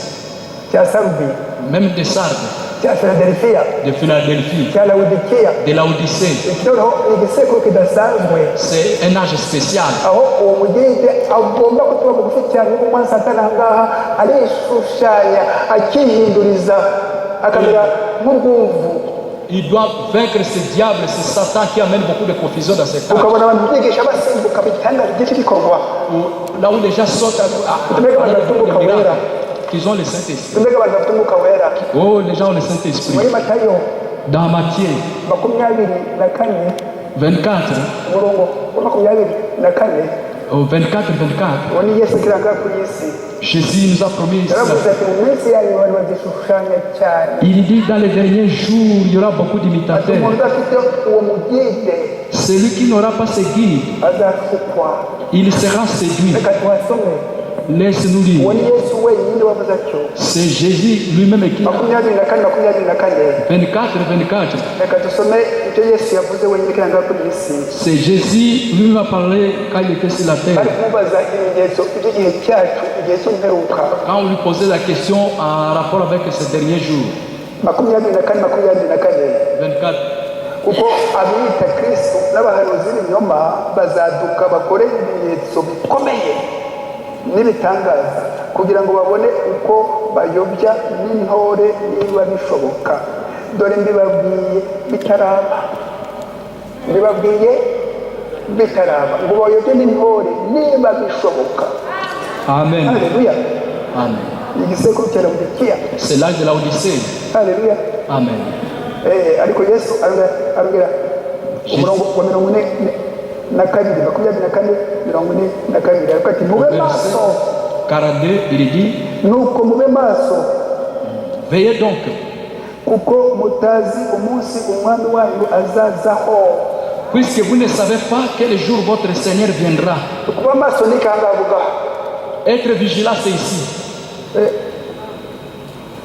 sarubi Même de Sardes, cya filadelfiya de Philadelphie, cya lawudikiya de l'Odyssée. iki noneho ni igisekuru kidasanzwe C'est un âge spécial. aho uwo mugide agomba kutuba bugufi cyane nk'umwana satani aha ngaha arishushanya akihinduriza akamera nk'urwumvu Il doit vaincre ce diable, ce Satan qui amène beaucoup de confusion dans cette âge. ukabona abantu bigisha basimbuka bitangaza byinshi bikorwa Là où les gens sortent à mbega abantu bafite umwuka des wera miracles, qu'ils ont le Saint-Esprit. mbega abantu bafite umwuka wera Oh, les gens ont le Saint-Esprit. muri matayo Dans Matthieu 24 24, umurongo wa 24 au 24, 24, uwo ni yesu kiranga kuri isi Jésus nous a promis yaravuze cela. ati mu minsi yanyu abantu bazishushanya cyane Il dit dans les derniers jours, il y aura beaucoup ati d'imitateurs. umuntu udafite uwo mugide Celui qui n'aura pas ce guide, azashukwa il sera séduit. reka tuhasome Laisse-nous uwo lire. ni yesu wenyine wavuze atyo C'est Jésus lui-même qui 24 24, 24. reka dusome icyo yesu yavuze wenyine kiranga kuri isi C'est Jésus lui-même a parlé quand il était sur la bari terre. kumubaza ibimenyetso by'igihe cyacu igihe cy'imperuka Quand on lui posait la question en rapport avec ces derniers jours, 24 24, kuko abiyita kristo n'abahanuzi b'ibinyoma bazaduka bakore ibimenyetso bikomeye n'ibitangaza kugira ngo babone uko bayobya n'intore niba bishoboka dore mbibabwiye bitaraba ngo bayobye n'intore niba bishoboka Amen. haleluya Amen. igisekuru cya lawudikiya C'est l'âge de l'Odyssée. haleluya Amen. ariko yesu arabwira umurongo wa 42 24 42 ariko ati mube maso 42, il dit, nuko mube maso veillez donc, kuko mutazi umunsi umwami wanyu azazaho. puisque vous ne savez pas quel jour votre Seigneur viendra. Kuba maso ni kangavuga Être vigilant, c'est ici.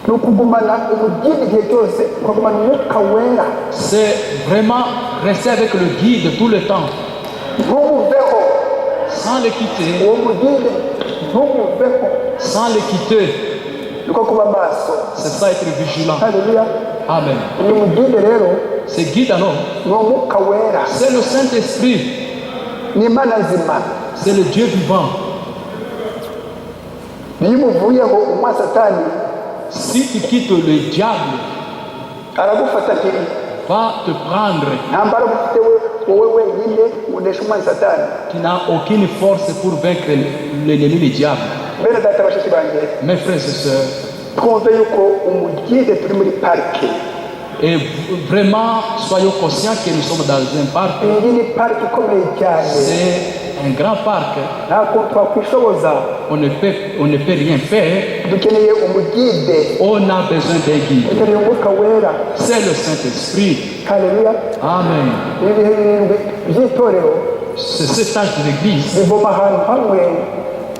nukugumana umugidi igihe cyose, ukagumana umwuka wera, C'est vraiment rester avec le guide tout le temps, ntumuveho sans le quitter, uwo mugide, ntumuveho. sans le quitter. Niko kuba maso. C'est ça être vigilant. Haleluya. Amen. uyu mugide rero Ce guide alors, ni umwuka wera, c'est le Saint-Esprit, ni imana nzima. c'est le Dieu vivant. Iyo umuvuyeho umwa satani Si tu quittes le diable, aragufata mpiri, va te prendre. nta mbaraga ufite wowe wenyine unesha umwa satani. Tu n'as aucune force pour vaincre l'ennemi, le diable. Bene data bashiki banjye, Mes frères et sœurs, twumve yuko umugide turi muri parike. et vraiment soyons conscients que nous sommes dans un parc. Iyi ni parike ikomeye cyane, C'est un grand parc. ntabwo twakwishoboza. On ne peut rien faire. Dukeneye umugide, On a besoin d'un guide. dukeneye umwuka wera. C'est le Saint-Esprit. Haleluya. Amen. Ibihe birindwi by'itorero C'est cet âge de l'Église. bivoma ahantu hamwe,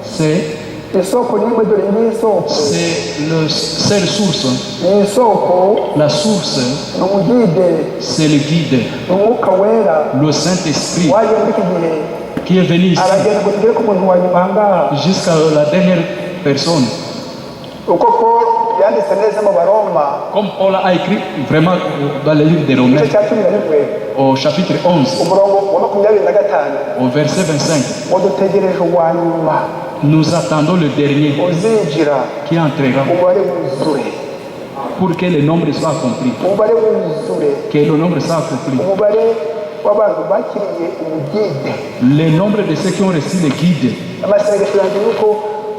C'est isoko n'imwe, dore n'isoko, c'est la source. ni isoko, La source, ni umugide, c'est le guide. ni umwuka wera Le Saint-Esprit waje muri iki gihe, qui est venu ici aragenda ngo tugere ku muntu wa nyuma aha ngaha. jusqu'à la dernière personne. Uko Paul yanditse neza mu Baroma Comme Paul a écrit vraiment dans le livre des Romains, igice cya 11 au chapitre 11, umurongo wa 25, au verset 25, ngo dutegereje uwa nyuma nous attendons le dernier uzinjira qui entrera umubare wuzure, pour que le nombre soit accompli. umubare wuzure, Que le nombre soit accompli. umubare w'abantu bakiriye umugide. Le nombre de ceux qui ont reçu le guide. Amasengesho yanjye yuko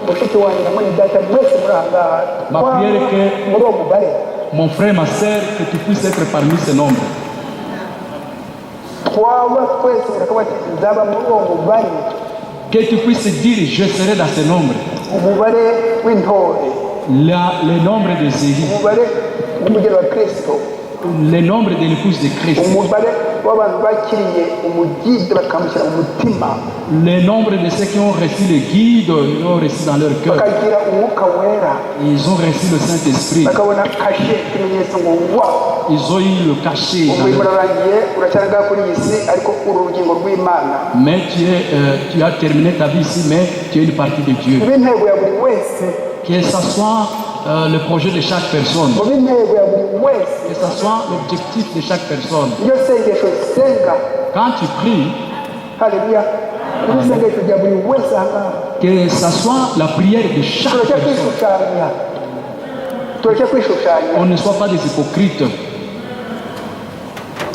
mushiki wanjye na mwene data mwese muri aha ngaha Ma prière est que- muri uwo mubare Mon frère, ma sœur, que tu puisses être parmi ce nombre. twaba twese birakavuga ati nzaba muri uwo mubare, Que tu puisses dire, je serai dans ce nombre. umubare w'intore, Le nombre de Zélie, umubare w'umugeni wa Kristo, le nombre de l'épouse de Christ, umubare w'abantu bakiriye umugide bakamushyira mu mutima, le nombre de ceux qui ont reçu le guide, ils l'ont reçu dans leur cœur. bakagira umwuka wera, Ils ont reçu le Saint-Esprit. bakabona kashe ikimenyetso ngo wa Ils ont eu le cachet. dans umurimo leur- urarangiye, uracyari kuri iyi si, ariko uri urugingo rw'Imana. Mais tu as terminé ta vie ici, mais tu es une partie de Dieu. Mu b'intego ya buri wese, Que ce soit le projet de chaque personne, mu b'intego ya buri wese, que ce soit l'objectif de chaque personne. iyo sengesho senga, Quand tu pries, haleluya, iyo sengesho rya buri wese aha ngaha, que ce soit la prière de chaque tureke personne. kwishushanya, tureke kwishushanya, On ne soit pas des hypocrites.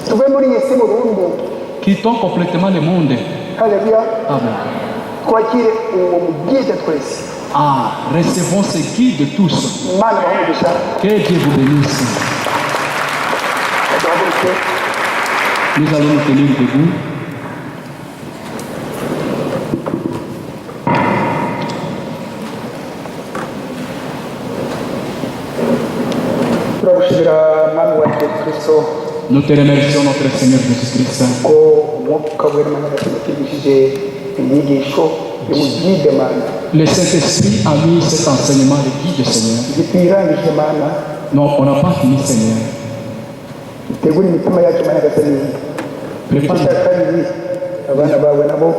tuve muri iyi si burundu, Quittons complètement le monde. haleluya, Amen. twakire uwo mugide twese. Recevons ce guide tous. Imana ibahe umugisha. Que Dieu vous bénisse. Duhaguruke. Nous allons nous tenir debout. turagushimira mwami wa Yesu Kristo Nous te remercions, notre Seigneur Jésus-Christ, ko umwuka wera Mana yatwigishije inyigisho y'umugide Mana, le Saint-Esprit a mis cet enseignement de guide, Seigneur. zitwirangije Mana, Non, on n'a pas fini, Seigneur. tegura imitima yacu Mana Nyagasani, igice Prépare cya kabiri abana bawe nabo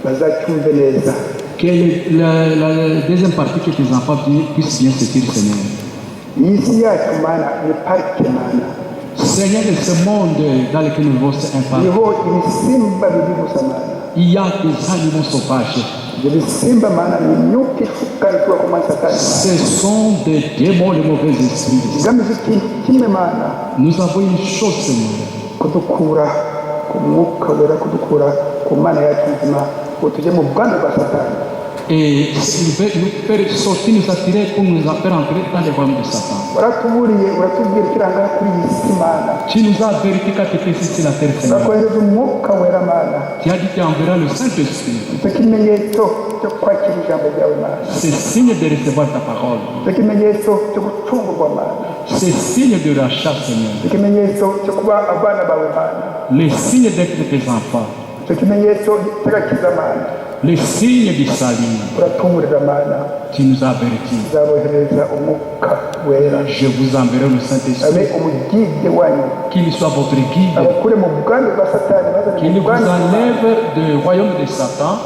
bazacyumve neza. que la deuxième partie que tes enfants puissent bien se dire, Seigneur. Iyi si yacu Mana ni parike Mana, Seigneur, de ce monde dans lequel nous vivons, c'est un parc. niho ibisimba biri gusa Mana. Il y a des animaux sauvages. Ibyo bisimba Mana ni imyuka ishuka ituruka ku mana Satani. Ce sont des démons, les mauvais esprits. igamije ikintu kimwe Mana, Nous avons une chose, Seigneur. kudukura ku mwuka wera, kudukura ku mana yacu nzima, ngo tujye mu bwami bwa Satani. Et il veut nous faire sortir, nous attirer pour nous faire entrer dans les royaumes de Satan. waratuburiye uratubwira ikiranga kuri iyi si Mana. Tu nous as averti quand tu étais ici sur la terre, Seigneur. urakohereza umwuka wera Mana. Tu as dit que tu enverras le Saint-Esprit. icyo kimenyetso cyo kwakira ijambo ryawe Mana. C'est signe de recevoir ta parole. icyo kimenyetso cyo gucungurwa Mana. C'est signe de rachat, Seigneur. icyo kimenyetso cyo kuba abana bawe Mana. Le signe d'être tes enfants. icyo kimenyetso cy'agakiza Mana. Le signe du salut. uratumurira Mana. Tu nous as avertis. uzabohereza umwuka wera. Je vous enverrai le abe Saint-Esprit. umugide wanyu. Qu'il soit votre guide. abakure mu bwami bwa Satani bazane Qu'il mu vous bwami enlève du royaume de Satan.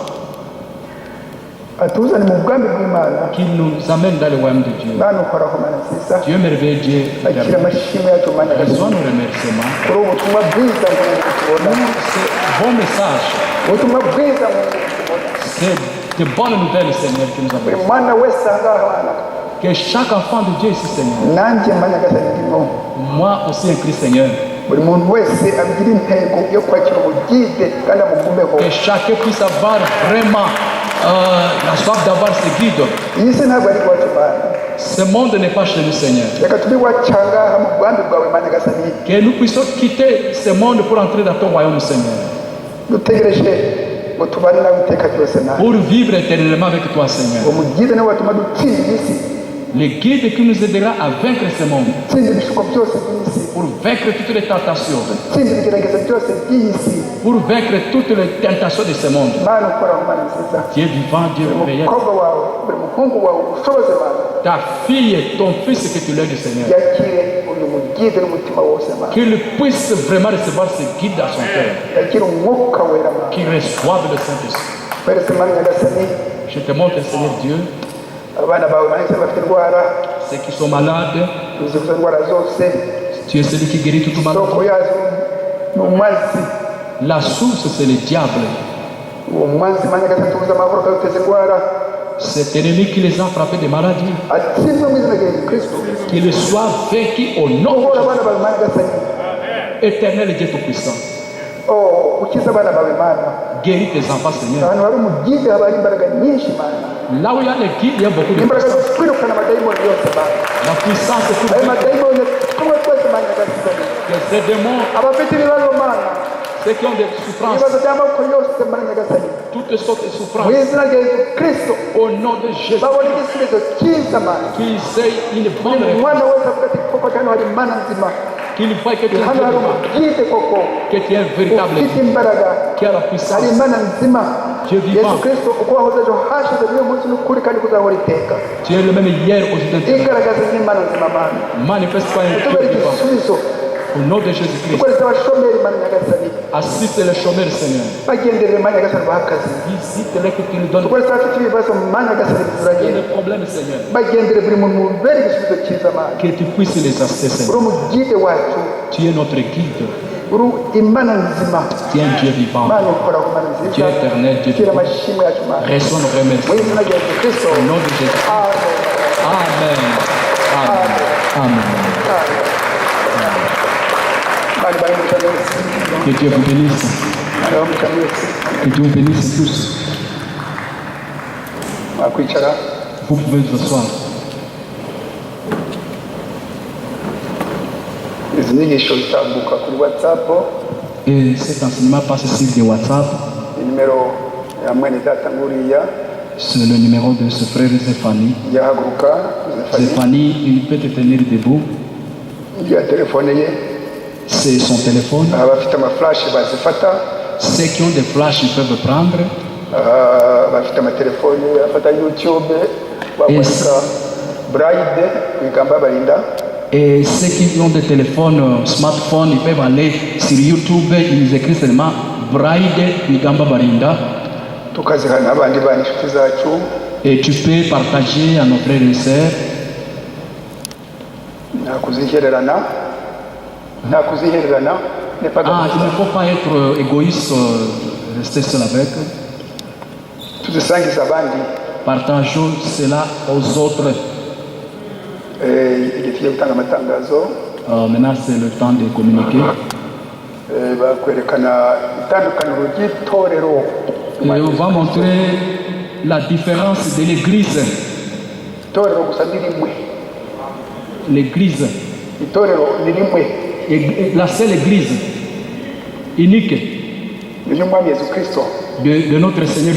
atuzane mu bwami bw'Imana. Qu'il nous amène dans le royaume de Dieu. Mana uhoraho Mana nziza. Dieu merveilleux, Dieu akira éternel. amashimwe yacu Mana. Reçois nos remerciements. kuri ubu butumwa bwiza ngo tubona. C'est bon message. ubutumwa bwiza ngo tubona. C'est de bonnes nouvelles, Seigneur, que nous buri avons. mwana wese ahangaha Mana. Que chaque enfant de Dieu ici, Seigneur, nanjye Mana nyagasani ndimo. moi aussi en Christ, Seigneur, buri muntu wese abigira intego yo kwakira ubugide kandi amugumeho. que chacun puisse avoir vraiment la soif d'avoir ce guide. iyi si ntabwo ari iwacu Mana. Ce monde n'est pas chez nous, Seigneur. reka tube iwacu ahangaha mu bwami bwawe Mana nyagasani. Que nous puissions quitter ce monde pour entrer dans ton royaume, Seigneur. dutegereje ngo tubane nawe iteka ryose Mana. Pour vivre éternellement avec toi, Seigneur. umugide niwe watuma dutsinda iyi si. Le guide qui nous aidera à vaincre ce monde. tsinda ibishuko byose by'iyi si. Pour vaincre toutes les tentations. tsinda ibigeragezo byose by'iyi si. Pour vaincre toutes les tentations de ce monde. Mana ukoraho Mana nziza. Dieu vivant, Dieu merveilleux. umukobwa wawe buri muhungu wawe ushoboze Mana. Ta fille, ton fils que tu l'aides, Seigneur. yakire uyu mugide n'umutima wose Mana. Qu'il puisse vraiment recevoir ce guide à son cœur. yakire umwuka wera Mana. Qu'il reçoive le Saint-Esprit. weretse Mana nyagasani. Je te montre, Seigneur Dieu, abana bawe Mana nyagasani bafite indwara. ceux qui sont malades. tuzi izo ndwara zose. Tu es celui qui guérit toute maladie. isoko yazo ni umwanzi. La source, c'est le diable. uwo mwanzi Mana nyagasani tubuze amahoro akaduteza indwara. Cet ennemi qui les a frappés de maladies. atsinzwe mu izina rya Yesu Kristo. Qu'il soit vaincu au nom uhora abana bawe Mana nyagasani. éternel Dieu Tout-Puissant. ukiza abana bawe Mana. Guéris tes enfants, Seigneur. ahantu hari umugide haba hari imbaraga nyinshi Mana. Là où il y a le guide, il y a beaucoup de imbaraga puissance. zo kwirukana amadayimoni yose Mana. La puissance est pour ayo vaincre madayimoni tumwe twese Mana nyagasani. ces démons, abafite ibibazo Mana. ceux qui ont des souffrances, ibibazo by'amoko yose Mana nyagasani. toutes sortes de mu souffrances. izina rya Yesu Kristo. Au nom de Jésus, babona igisubizo cyiza Mana. qu'ils aient une bonne réponse, umwana wese avuga ati koko hano hari Mana nzima. qu'ils voient que tu es hano hari vivant, umugide koko. que tu es un véritable ufite Dieu, imbaraga. qui a la hari puissance. Imana nzima. Dieu vivant. Yesu Kristo uko wahoze ejo hashize n'uyu munsi n'ukuri kandi kuzahora iteka. Tu es le même hier, aujourd'hui, igaragaza nk'Imana nzima Mana. manifeste-toi un utubere Dieu vivant. igisubizo. Au nom de Jésus-Christ, dukoreze abashomeri Mana nyagasani. assiste les chômeurs, Seigneur. bagenderere Mana nyagasani baha akazi. Visite-les que tu nous donnes dukoreze abafite ibibazo Mana nyagasani bizuranye. les problèmes, Seigneur. bagendere buri muntu ubere igisubizo cyiza Mana. Que tu puisses les assister, uri Seigneur. umugide wacu. Tu es notre guide. uri Imana nzima. Tu es un Dieu vivant. Mana ukoraho Mana nziza. Dieu éternel, Dieu kira vivant. amashimwe yacu Mana. Reçois nos mu remerciements. izina rya Yesu Kristo. Au nom de Jésus. Amen. Amen. Amen. Amen. Mana ibahe mwese. Que Dieu vous bénisse. Mana ibahe mwese. Que Dieu vous bénisse tous. mwakwicara. Vous pouvez vous asseoir. izi nyigisho zitambuka kuri WhatsApp. Et cet enseignement passe sur le WhatsApp. nimero ya mwene data nguriya. C'est le numéro de ce frère Zéphanie. yahaguruka. Zéphanie, il peut te tenir debout. ya telefone ye. C'est son téléphone. abafite amaflash bazifata. Ceux qui ont des flashs, ils peuvent prendre. bafite amatelefone bafata YouTube. bakwandika Bride Wigamba Barinda. Et ceux qui ont des téléphones, smartphones, ils peuvent aller sur YouTube, ils écrivent seulement Bride Wigamba Barinda. tukaziha n'abandi bana inshuti zacu. Et tu peux partager à nos frères et sœurs. nta kuzihererana. nta kuzihererana. n'est pas Ah, il ne faut pas être égoïste, rester seul avec. tuzisangiza abandi. Partageons cela aux autres. igihe tugiye gutanga amatangazo. Maintenant, c'est le temps de communiquer. bakwerekana itandukaniro ry'itorero. Et on va montrer la différence de l'église. itorero gusa ni rimwe, L'église, itorero ni rimwe, la seule église unique ni ry'umwami Yesu Kristo. de notre Seigneur